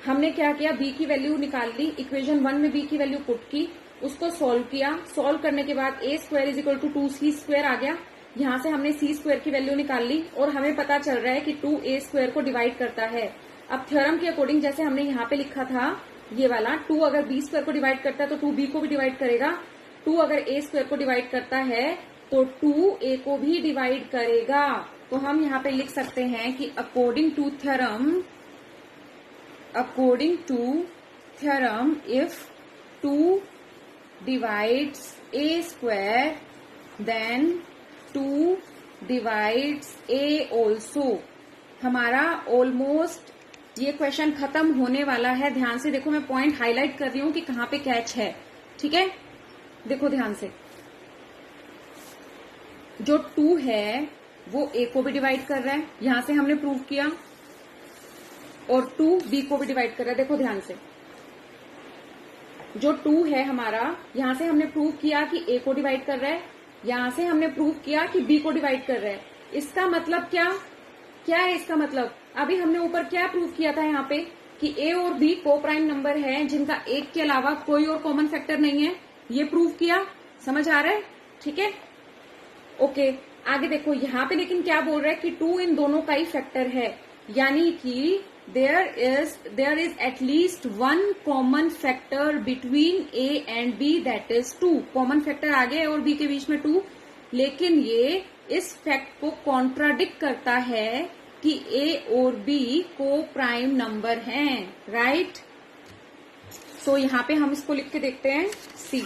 हमने क्या किया, b की वैल्यू निकाल ली, इक्वेशन 1 में b की वैल्यू पुट की, उसको सॉल्व किया, सॉल्व करने के बाद a square is equal to 2c square आ गया। यहां से हमने c स्क्वायर की वैल्यू निकाल ली और हमें पता चल रहा है कि 2a स्क्वायर को डिवाइड करता है। अब थ्योरम के अकॉर्डिंग जैसे हमने यहाँ पे लिखा था, ये वाला 2 अगर b स्क्वायर को डिवाइड करता है तो 2b को भी डिवाइड करेगा, 2 अगर a स्क्वायर को डिवाइड करता है तो 2a को भी डिवाइड करेगा। तो हम यहाँ पे लिख सकते हैं कि according to theorem if 2 divides a square then 2 divides a also। हमारा ऑलमोस्ट ये क्वेश्चन खत्म होने वाला है। ध्यान से देखो, मैं पॉइंट हाईलाइट कर रही हूं कि कहां पे कैच है। ठीक है, देखो ध्यान से, जो 2 है वो a को भी डिवाइड कर रहा है, यहां से हमने प्रूव किया, और 2 b को भी डिवाइड कर रहा है। देखो ध्यान से, जो 2 है हमारा, यहां से हमने प्रूव किया कि a को डिवाइड कर रहा है, यहां से हमने प्रूव किया कि b को डिवाइड कर रहा है। इसका मतलब क्या है इसका मतलब? अभी हमने ऊपर क्या प्रूव किया था यहाँ पे कि a और b को प्राइम नंबर है जिनका एक के अलावा कोई और कॉमन फैक्टर नहीं है। ये प्रूव किया, समझ आ रहा है? ठीक है, ओके। आगे देखो यहाँ पे, लेकिन क्या बोल रहा है कि 2 इन दोनों का ही फैक्टर है, यानी कि there is at least 1 common factor between a and b, that is 2। Common factor आगे a और b के बीच में 2, लेकिन ये इस फैक्ट को कॉन्ट्राडिक्ट करता है कि a और b को प्राइम नंबर हैं, राइट? सो यहाँ पे हम इसको लिख के देखते हैं, सी।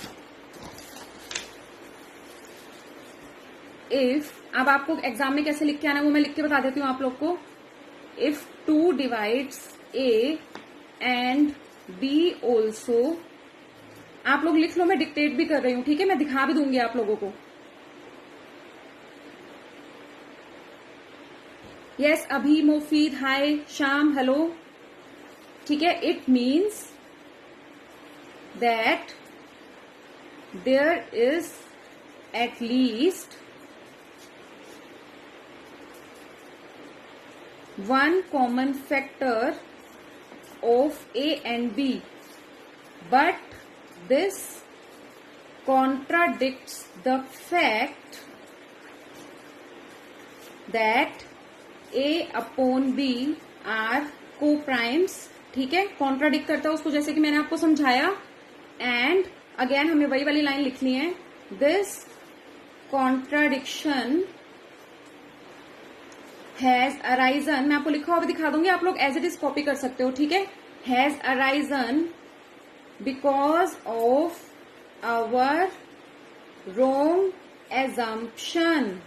इफ, अब आपको एग्जाम में कैसे लिख के आना है वो मैं लिख के बता देती हूँ आप लोग को। If 2 divides a and b also, आप लोग लिख लो, मैं डिक्टेट भी कर रही हूँ, ठीक है? मैं दिखा भी दूंगी आप लोगों को। यस, अभी, मोफीद, हाय, शाम, हेलो। ठीक है, it means that there is at least 1 common factor of a and b, but this contradicts the fact that a upon b are co-primes। ठीक है, कॉन्ट्राडिक्ट करता है उसको, जैसे कि मैंने आपको समझाया। एंड अगेन हमें वही वाली लाइन लिखनी है, दिस कॉन्ट्राडिक्शन हैज अराइजन, मैं आपको लिखा हुआ भी दिखा दूंगी, आप लोग एज इट इज कॉपी कर सकते हो। ठीक है, has arisen because of our wrong assumption,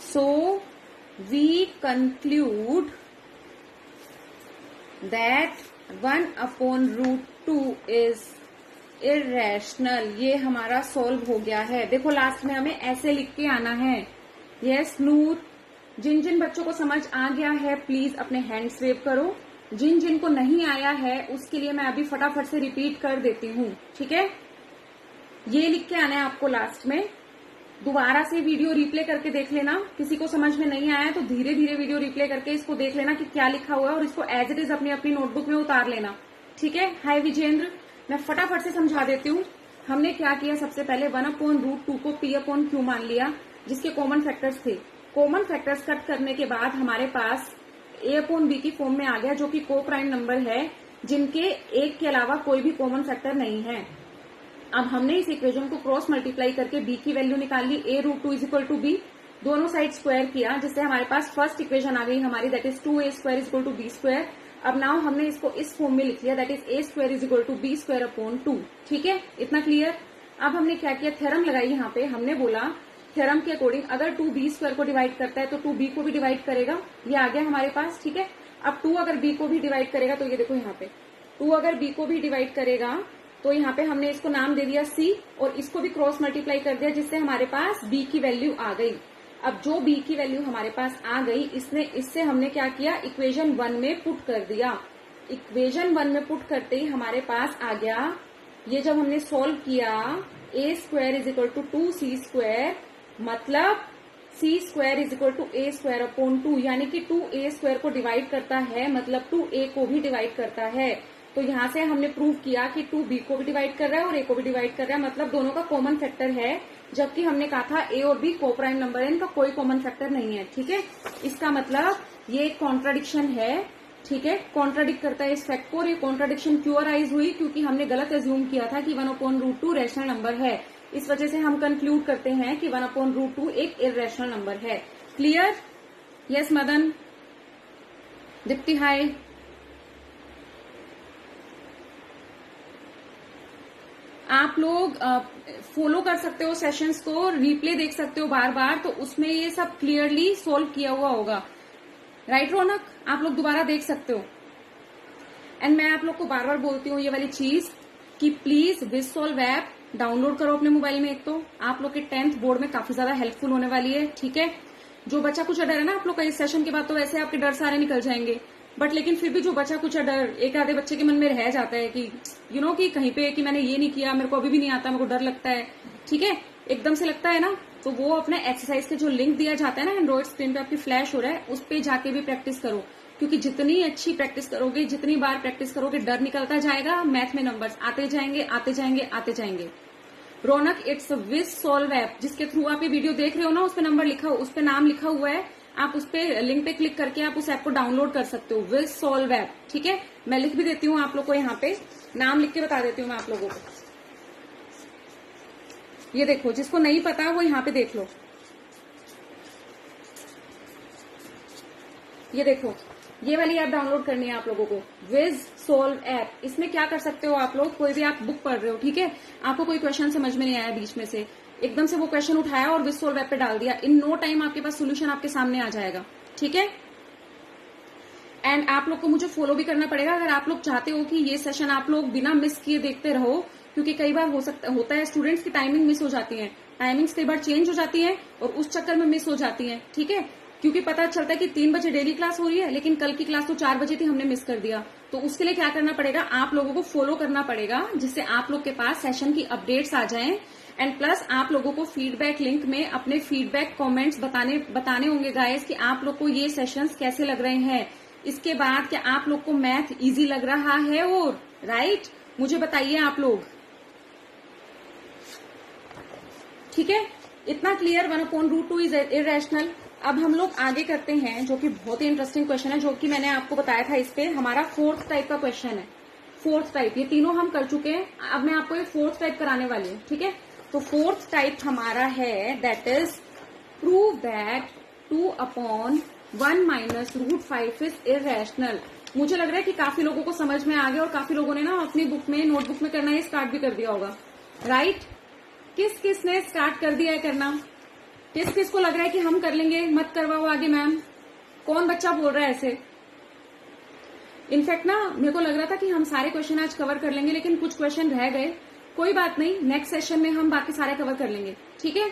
so we conclude that 1/√2 is irrational. ये हमारा सॉल्व हो गया है। देखो लास्ट में हमें ऐसे लिख के आना है। यस नूर, जिन जिन बच्चों को समझ आ गया है प्लीज अपने हैंड्स वेव करो, जिन जिन को नहीं आया है उसके लिए मैं अभी फटाफट से रिपीट कर देती हूँ। ठीक है, ये लिख के आना है आपको लास्ट में। दोबारा से वीडियो रिप्ले करके देख लेना, किसी को समझ में नहीं आया तो धीरे धीरे वीडियो रिप्ले करके इसको देख लेना कि क्या लिखा हुआ है, और इसको एज इट इज अपनी अपनी नोटबुक में उतार लेना। ठीक है, हाय विजेंद्र, मैं फटाफट से समझा देती हूँ। हमने क्या किया, सबसे पहले 1/√2 को p/q मान लिया, जिसके कॉमन फैक्टर्स थे। कॉमन फैक्टर्स कट करने के बाद हमारे पास a/b की फॉर्म में आ गया, जो कि को प्राइम नंबर है जिनके एक के अलावा कोई भी कॉमन फैक्टर नहीं है। अब हमने इस इक्वेशन को क्रॉस मल्टीप्लाई करके b की वैल्यू निकाल ली, a√2 = b, दोनों साइड स्क्वायर किया, जिससे हमारे पास फर्स्ट इक्वेशन आ गई हमारी, दैट इज 2a² = b²। अब नाउ हमने इसको इस फॉर्म में लिख लिया, दैट इज a² = b²/2। ठीक है, इतना क्लियर? अब हमने क्या किया, थ्योरम लगाई। यहाँ पे हमने बोला थ्योरम के अकॉर्डिंग अगर 2b² को डिवाइड करता है तो 2b को भी डिवाइड करेगा, ये आ गया हमारे पास। ठीक है, अब 2 अगर b को भी डिवाइड करेगा तो ये देखो यहाँ पे 2 अगर b को भी डिवाइड करेगा तो यहाँ पे हमने इसको नाम दे दिया c, और इसको भी क्रॉस मल्टीप्लाई कर दिया, जिससे हमारे पास b की वैल्यू आ गई। अब जो b की वैल्यू हमारे पास आ गई, इससे हमने क्या किया, इक्वेशन 1 में पुट कर दिया। इक्वेशन 1 में पुट करते ही हमारे पास आ गया, ये जब हमने सोल्व किया, a² = 2c², मतलब c² = a²/2, यानी कि 2a² को डिवाइड करता है, मतलब 2a को भी डिवाइड करता है। तो यहाँ से हमने प्रूव किया कि 2b को भी डिवाइड कर रहा है और a को भी डिवाइड कर रहा है, मतलब दोनों का कॉमन फैक्टर है। जबकि हमने कहा था a और b को प्राइम नंबर है, इनका कोई कॉमन फैक्टर नहीं है। ठीक है, इसका मतलब ये एक कॉन्ट्राडिक्शन है। ठीक है, कॉन्ट्राडिक्ट करता है इस फैक्ट को, और ये कॉन्ट्राडिक्शन क्यों अराइज हुई, क्योंकि हमने गलत एज्यूम किया था कि 1/√2 रैशनल नंबर है। इस वजह से हम कंक्लूड करते हैं कि 1/√2 एक इररेशनल नंबर है। क्लियर? यस मदन, दीप्ति हाय। आप लोग फॉलो कर सकते हो सेशंस को, रिप्ले देख सकते हो बार बार, तो उसमें ये सब क्लियरली सोल्व किया हुआ होगा। राइट रौनक, आप लोग दोबारा देख सकते हो। एंड मैं आप लोग को बार बार बोलती हूँ ये वाली चीज कि प्लीज विज़सॉल्व ऐप डाउनलोड करो अपने मोबाइल में। एक तो आप लोग के 10th बोर्ड में काफी ज्यादा हेल्पफुल होने वाली है, ठीक है। जो बचा कुछ डर है ना आप लोग का इस सेशन के बाद, तो वैसे आपके डर सारे निकल जाएंगे, बट लेकिन फिर भी जो बचा कुछ डर एक आधे बच्चे के मन में रह जाता है कि कि कहीं पे कि मैंने ये नहीं किया, मेरे को अभी भी नहीं आता, मेरे को डर लगता है, ठीक है, एकदम से लगता है ना, तो वो अपने एक्सरसाइज के जो लिंक दिया जाता है ना एंड्रॉइड स्क्रीन पे आपकी फ्लैश हो रहा है, उस पे जाके भी प्रैक्टिस करो, क्योंकि जितनी अच्छी प्रैक्टिस करोगे, जितनी बार प्रैक्टिस करोगे, डर निकलता जाएगा, मैथ में नंबर्स आते जाएंगे आते जाएंगे आते जाएंगे। रौनक, इट्स विज़सॉल्व ऐप, जिसके थ्रू आप ये वीडियो देख रहे हो ना, उस पे नंबर लिखा हो, उस पे नाम लिखा हुआ है, आप उस पे लिंक पे क्लिक करके आप उस ऐप को डाउनलोड कर सकते हो, विज़सॉल्व ऐप, ठीक है। मैं लिख भी देती हूँ आप लोग को, यहाँ पे नाम लिख के बता देती हूँ मैं आप लोगों को। ये देखो, जिसको नहीं पता वो यहाँ पे देख लो, ये देखो, ये वाली ऐप डाउनलोड करनी है आप लोगों को, विज़सॉल्व ऐप। इसमें क्या कर सकते हो आप लोग, कोई भी आप बुक पढ़ रहे हो, ठीक है, आपको कोई क्वेश्चन समझ में नहीं आया बीच में से, एकदम से वो क्वेश्चन उठाया और विज़सॉल्व ऐप पे डाल दिया, इन नो टाइम आपके पास सोल्यूशन आपके सामने आ जाएगा, ठीक है। एंड आप लोग को मुझे फॉलो भी करना पड़ेगा अगर आप लोग चाहते हो कि ये सेशन आप लोग बिना मिस किए देखते रहो, क्योंकि कई बार होता है स्टूडेंट्स की टाइमिंग मिस हो जाती है, टाइमिंग्स कई बार चेंज हो जाती है और उस चक्कर में मिस हो जाती है, ठीक है। क्योंकि पता चलता है कि 3 बजे डेली क्लास हो रही है, लेकिन कल की क्लास तो 4 बजे थी, हमने मिस कर दिया। तो उसके लिए क्या करना पड़ेगा, आप लोगों को फॉलो करना पड़ेगा, जिससे आप लोग के पास सेशन की अपडेट्स आ जाएं। एंड प्लस आप लोगों को फीडबैक लिंक में अपने फीडबैक कमेंट्स बताने होंगे गाइस कि आप लोग को ये सेशंस कैसे लग रहे हैं। इसके बाद क्या आप लोग को मैथ इजी लग रहा है, और राइट, मुझे बताइए आप लोग, ठीक है। इतना क्लियर, 1/√2 इज इरेशनल। अब हम लोग आगे करते हैं, जो कि बहुत ही इंटरेस्टिंग क्वेश्चन है, जो कि मैंने आपको बताया था, इस पे हमारा 4th टाइप का क्वेश्चन है। 4th टाइप, ये तीनों हम कर चुके हैं, अब मैं आपको ये 4th टाइप कराने वाली हूँ, ठीक है। तो 4th टाइप हमारा है, that is prove that 2/1 - √5 is irrational. मुझे लग रहा है कि काफी लोगों को समझ में आ गया और काफी लोगों ने ना अपनी बुक में, नोटबुक में करना ये स्टार्ट भी कर दिया होगा, राइट। किस किस ने स्टार्ट कर दिया है करना, किस किस को लग रहा है कि हम कर लेंगे, मत करवाओ आगे मैम, कौन बच्चा बोल रहा है ऐसे। इनफैक्ट ना मेरे को लग रहा था कि हम सारे क्वेश्चन आज कवर कर लेंगे, लेकिन कुछ क्वेश्चन रह गए, कोई बात नहीं, नेक्स्ट सेशन में हम बाकी सारे कवर कर लेंगे, ठीक है।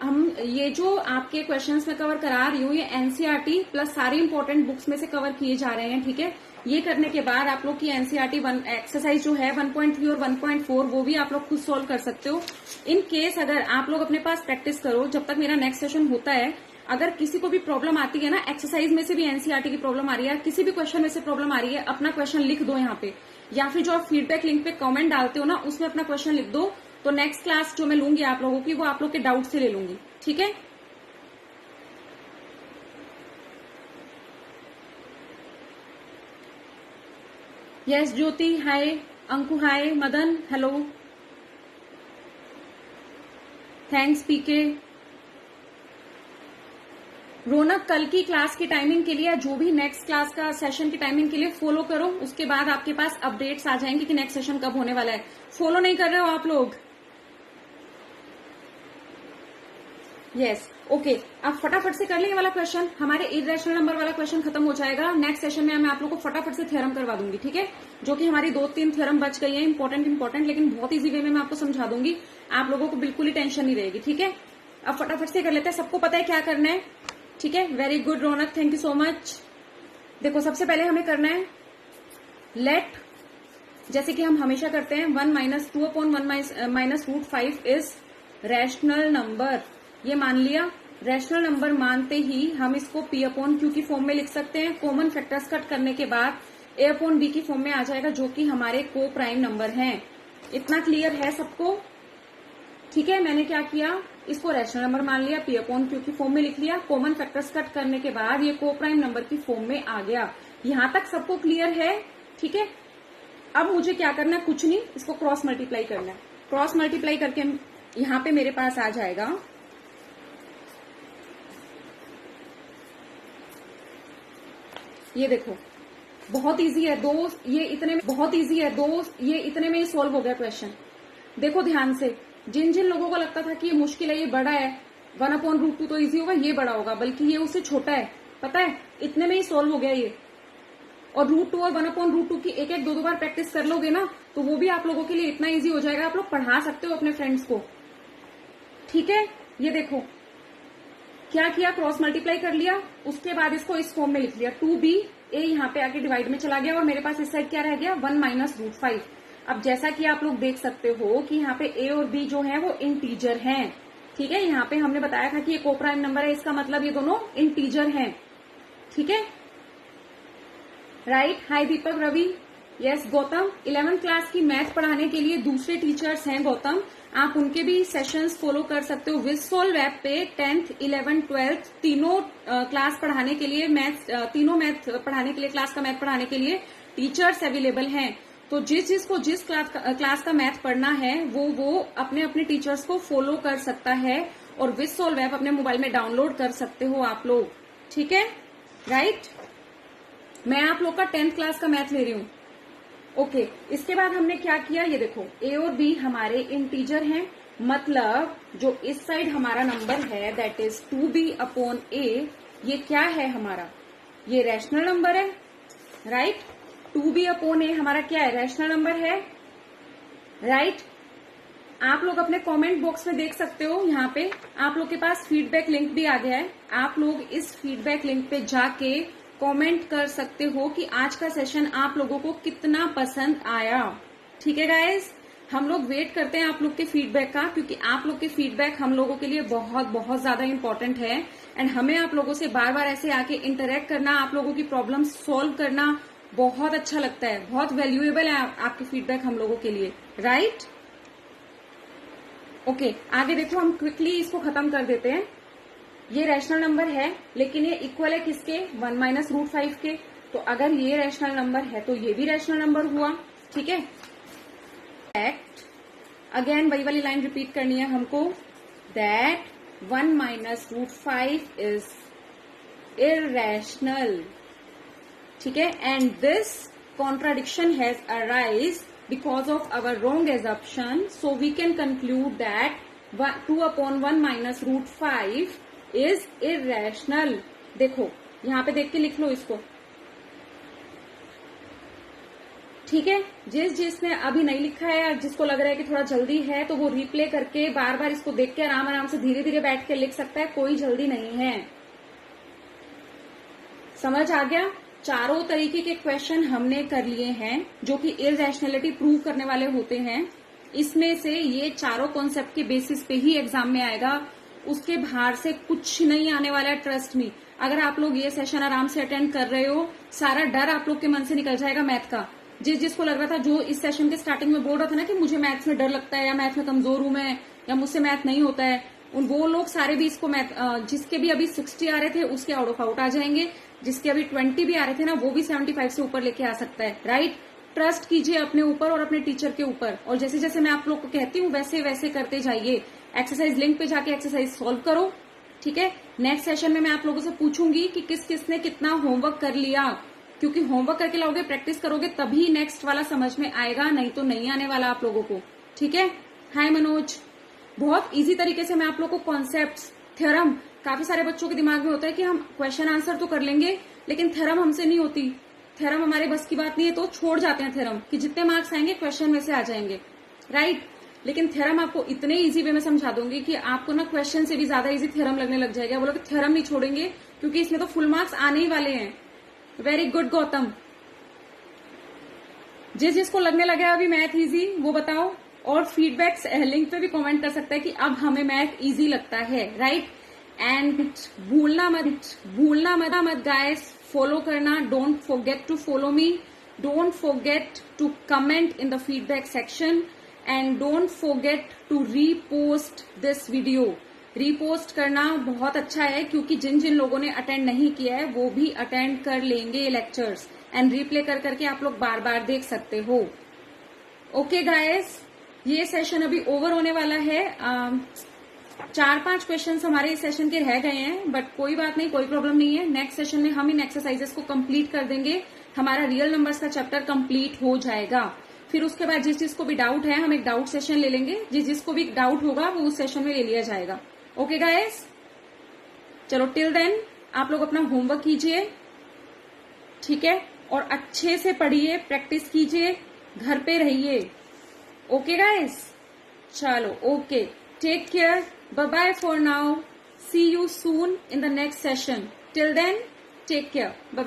हम ये जो आपके क्वेश्चंस में कवर करा रही हूँ, ये एनसीईआरटी प्लस सारी इंपॉर्टेंट बुक्स में से कवर किए जा रहे हैं, ठीक है। ये करने के बाद आप लोग की एनसीईआरटी एक्सरसाइज जो है 1.3 और 1.4 वो भी आप लोग खुद सॉल्व कर सकते हो। इन केस अगर आप लोग अपने पास प्रैक्टिस करो, जब तक मेरा नेक्स्ट सेशन होता है, अगर किसी को भी प्रॉब्लम आती है ना, एक्सरसाइज में से भी एनसीईआरटी की प्रॉब्लम आ रही है, किसी भी क्वेश्चन में से प्रॉब्लम आ रही है, अपना क्वेश्चन लिख दो यहाँ पे, या फिर जो आप फीडबैक लिंक पे कमेंट डालते हो ना, उसमें अपना क्वेश्चन लिख दो, तो नेक्स्ट क्लास जो मैं लूंगी आप लोगों की, वो आप लोग के डाउट से ले लूंगी, ठीक है। यस ज्योति हाय, अंकु हाय, मदन हेलो, थैंक्स पीके। रौनक, कल की क्लास की टाइमिंग के लिए, जो भी नेक्स्ट क्लास का सेशन की टाइमिंग के लिए फॉलो करो, उसके बाद आपके पास अपडेट्स आ जाएंगे कि नेक्स्ट सेशन कब होने वाला है। फॉलो नहीं कर रहे हो आप लोग, यस ओके। अब फटाफट से कर लेंगे वाला क्वेश्चन, हमारे इरेशनल नंबर वाला क्वेश्चन खत्म हो जाएगा। नेक्स्ट सेशन में मैं आप लोगों को फटाफट से थ्योरम करवा दूंगी, ठीक है, जो कि हमारी 2-3 थ्योरम बच गई है, इंपॉर्टेंट, लेकिन बहुत इजी वे में मैं आपको समझा दूंगी, आप लोगों को बिल्कुल ही टेंशन नहीं रहेगी, ठीक है। अब फटाफट से कर लेते हैं, सबको पता है क्या करना है, ठीक है। Very good Raunak, thank you so much. देखो सबसे पहले हमें करना है लेट, जैसे कि हम हमेशा करते हैं, 1 - 2/1 - √5 इज रैशनल नंबर। ये मान लिया, रैशनल नंबर मानते ही हम इसको P/Q की फॉर्म में लिख सकते हैं। कॉमन फैक्टर्स कट करने के बाद A/B की फॉर्म में आ जाएगा, जो कि हमारे को प्राइम नंबर हैं। इतना क्लियर है सबको, ठीक है। मैंने क्या किया, इसको रैशनल नंबर मान लिया, P/Q की फॉर्म में लिख लिया, कॉमन फैक्टर्स कट करने के बाद ये को प्राइम नंबर की फॉर्म में आ गया। यहां तक सबको क्लियर है, ठीक है। अब मुझे क्या करना है, कुछ नहीं, इसको क्रॉस मल्टीप्लाई करना है। क्रॉस मल्टीप्लाई करके यहां पे मेरे पास आ जाएगा, ये देखो बहुत इजी है दोस्त, ये इतने में बहुत इजी है दोस्त, ये इतने में ही सॉल्व हो गया क्वेश्चन। देखो ध्यान से, जिन जिन लोगों को लगता था कि ये मुश्किल है, ये बड़ा है, 1/√2 तो इजी होगा, ये बड़ा होगा, बल्कि ये उससे छोटा है, पता है इतने में ही सोल्व हो गया ये। और √2 और 1/√2 की एक एक दो बार प्रैक्टिस कर लोगे ना तो वो भी आप लोगों के लिए इतना इजी हो जाएगा, आप लोग पढ़ा सकते हो अपने फ्रेंड्स को। ठीक है, ये देखो क्या किया, क्रॉस मल्टीप्लाई कर लिया, उसके बाद इसको इस फॉर्म में लिख लिया 2b, a यहाँ पे आके डिवाइड में चला गया और मेरे पास इस साइड क्या रह गया 1 - √5। अब जैसा कि आप लोग देख सकते हो कि यहाँ पे a और b जो है वो इंटीजर हैं। ठीक है, यहाँ पे हमने बताया था कि ये कोप्राइम नंबर है, इसका मतलब ये दोनों इंटीजर हैं। ठीक है, right. Hi Deepak, Ravi, yes Gautam. 11th class की मैथ पढ़ाने के लिए दूसरे टीचर्स हैं गौतम, आप उनके भी सेशंस फॉलो कर सकते हो। विजसॉल्व ऐप पे 10th, 11th, 12th तीनों क्लास पढ़ाने के लिए तीनों मैथ पढ़ाने के लिए, क्लास का मैथ पढ़ाने के लिए टीचर्स अवेलेबल हैं। तो जिसको जिस क्लास का मैथ पढ़ना है वो अपने अपने टीचर्स को फॉलो कर सकता है और विजसॉल्व ऐप अपने मोबाइल में डाउनलोड कर सकते हो आप लोग। ठीक है, राइट। मैं आप लोग का 10th क्लास का मैथ ले रही हूँ। ओके, इसके बाद हमने क्या किया, ये देखो a और b हमारे इंटीजर हैं, मतलब जो इस साइड हमारा नंबर है दैट इज 2b/a, ये क्या है हमारा, ये रैशनल नंबर है, राइट। 2b/a हमारा क्या है, रैशनल नंबर है, राइट। आप लोग अपने कमेंट बॉक्स में देख सकते हो, यहाँ पे आप लोग के पास फीडबैक लिंक भी आ गया है, आप लोग इस फीडबैक लिंक पे जाके कमेंट कर सकते हो कि आज का सेशन आप लोगों को कितना पसंद आया। ठीक है गाइस, हम लोग वेट करते हैं आप लोग के फीडबैक का, क्योंकि आप लोग के फीडबैक हम लोगों के लिए बहुत बहुत ज्यादा इंपॉर्टेंट है एंड हमें आप लोगों से बार बार ऐसे आके इंटरेक्ट करना, आप लोगों की प्रॉब्लम सॉल्व करना बहुत अच्छा लगता है, बहुत वैल्यूएबल है आपके फीडबैक हम लोगों के लिए, राइट। ओके, आगे देखो, हम क्विकली इसको खत्म कर देते हैं। ये रैशनल नंबर है लेकिन ये इक्वल है किसके, 1 - √5 के। तो अगर ये रैशनल नंबर है तो ये भी रैशनल नंबर हुआ। ठीक है, अगेन वही वाली लाइन रिपीट करनी है हमको, दैट 1 - √5 इज इररेशनल। ठीक है, and this contradiction has arise because of our wrong assumption, so we can conclude that 2/1 - √5 is irrational. देखो यहाँ पे देख के लिख लो इसको। ठीक है, जिसने अभी नहीं लिखा है या जिसको लग रहा है कि थोड़ा जल्दी है तो वो रिप्ले करके बार बार इसको देख के आराम आराम से धीरे धीरे बैठ के लिख सकता है, कोई जल्दी नहीं है। समझ आ गया। चारों तरीके के क्वेश्चन हमने कर लिए हैं जो कि इररेशनैलिटी प्रूव करने वाले होते हैं। इसमें से ये चारों कॉन्सेप्ट के बेसिस पे ही एग्जाम में आएगा, उसके बाहर से कुछ नहीं आने वाला है, ट्रस्ट मी। अगर आप लोग ये सेशन आराम से अटेंड कर रहे हो, सारा डर आप लोग के मन से निकल जाएगा मैथ का। जिसको लग रहा था, जो इस सेशन के स्टार्टिंग में बोल रहा था ना कि मुझे मैथ्स में डर लगता है या मैथ में कमजोर हूं मैं या मुझसे मैथ नहीं होता है, वो लोग सारे भी इसको मैथ, जिसके भी अभी 60 आ रहे थे उसके आउट ऑफ आउट आ जाएंगे, जिसके अभी 20 भी आ रहे थे ना वो भी 75 से ऊपर लेके आ सकता है, राइट। ट्रस्ट कीजिए अपने ऊपर और अपने टीचर के ऊपर, और जैसे जैसे मैं आप लोग को कहती हूँ वैसे वैसे करते जाइए। एक्सरसाइज लिंक पे जाके एक्सरसाइज सॉल्व करो। ठीक है, नेक्स्ट सेशन में मैं आप लोगों से पूछूंगी कि किस किसने कितना होमवर्क कर लिया, क्योंकि होमवर्क करके लाओगे, प्रैक्टिस करोगे तभी नेक्स्ट वाला समझ में आएगा, नहीं तो नहीं आने वाला आप लोगों को। ठीक है, हाय मनोज। बहुत इजी तरीके से मैं आप लोग को कॉन्सेप्ट्स, थ्योरम, काफी सारे बच्चों के दिमाग में होता है कि हम क्वेश्चन आंसर तो कर लेंगे लेकिन थ्योरम हमसे नहीं होती, थ्योरम हमारे बस की बात नहीं है, तो छोड़ जाते हैं थ्योरम कि जितने मार्क्स आएंगे क्वेश्चन में से आ जाएंगे, राइट। लेकिन थ्योरम आपको इतने इजी वे में समझा दूंगी कि आपको ना क्वेश्चन से भी ज्यादा इजी थ्योरम लगने लग जाएगा। वो लोग थ्योरम नहीं छोड़ेंगे क्योंकि इसमें तो फुल मार्क्स आने ही वाले हैं। Very good Gautam. जिसको लगने लगा अभी मैथ इजी वो बताओ, और फीडबैक लिंक पे भी कमेंट कर सकता है कि अब हमें मैथ इजी लगता है, राइट। एंड भूलना मत गाइस, फॉलो करना, don't forget to follow me, don't forget to comment in the feedback section and don't forget to repost this video. Repost करना बहुत अच्छा है क्योंकि जिन जिन लोगों ने अटेंड नहीं किया है वो भी अटेंड कर लेंगे ये लेक्चर्स, एंड रिप्ले कर करके आप लोग बार बार देख सकते हो। ओके गाइस, ये सेशन अभी ओवर होने वाला है। 4-5 क्वेश्चंस हमारे इस सेशन के रह गए हैं, बट कोई बात नहीं, कोई प्रॉब्लम नहीं है। नेक्स्ट सेशन में हम इन एक्सरसाइजेस को कंप्लीट कर देंगे, हमारा रियल नंबर्स का चैप्टर कंप्लीट हो जाएगा। फिर उसके बाद जिसको भी डाउट है हम एक डाउट सेशन ले लेंगे, जिसको भी डाउट होगा वो उस सेशन में ले लिया जाएगा। ओके गाइस, चलो टिल देन आप लोग अपना होमवर्क कीजिए, ठीक है, और अच्छे से पढ़िए, प्रैक्टिस कीजिए, घर पे रहिए। ओके गाइस, चलो okay, take care, bye bye for now, see you soon in the next session, till then take care, bye bye.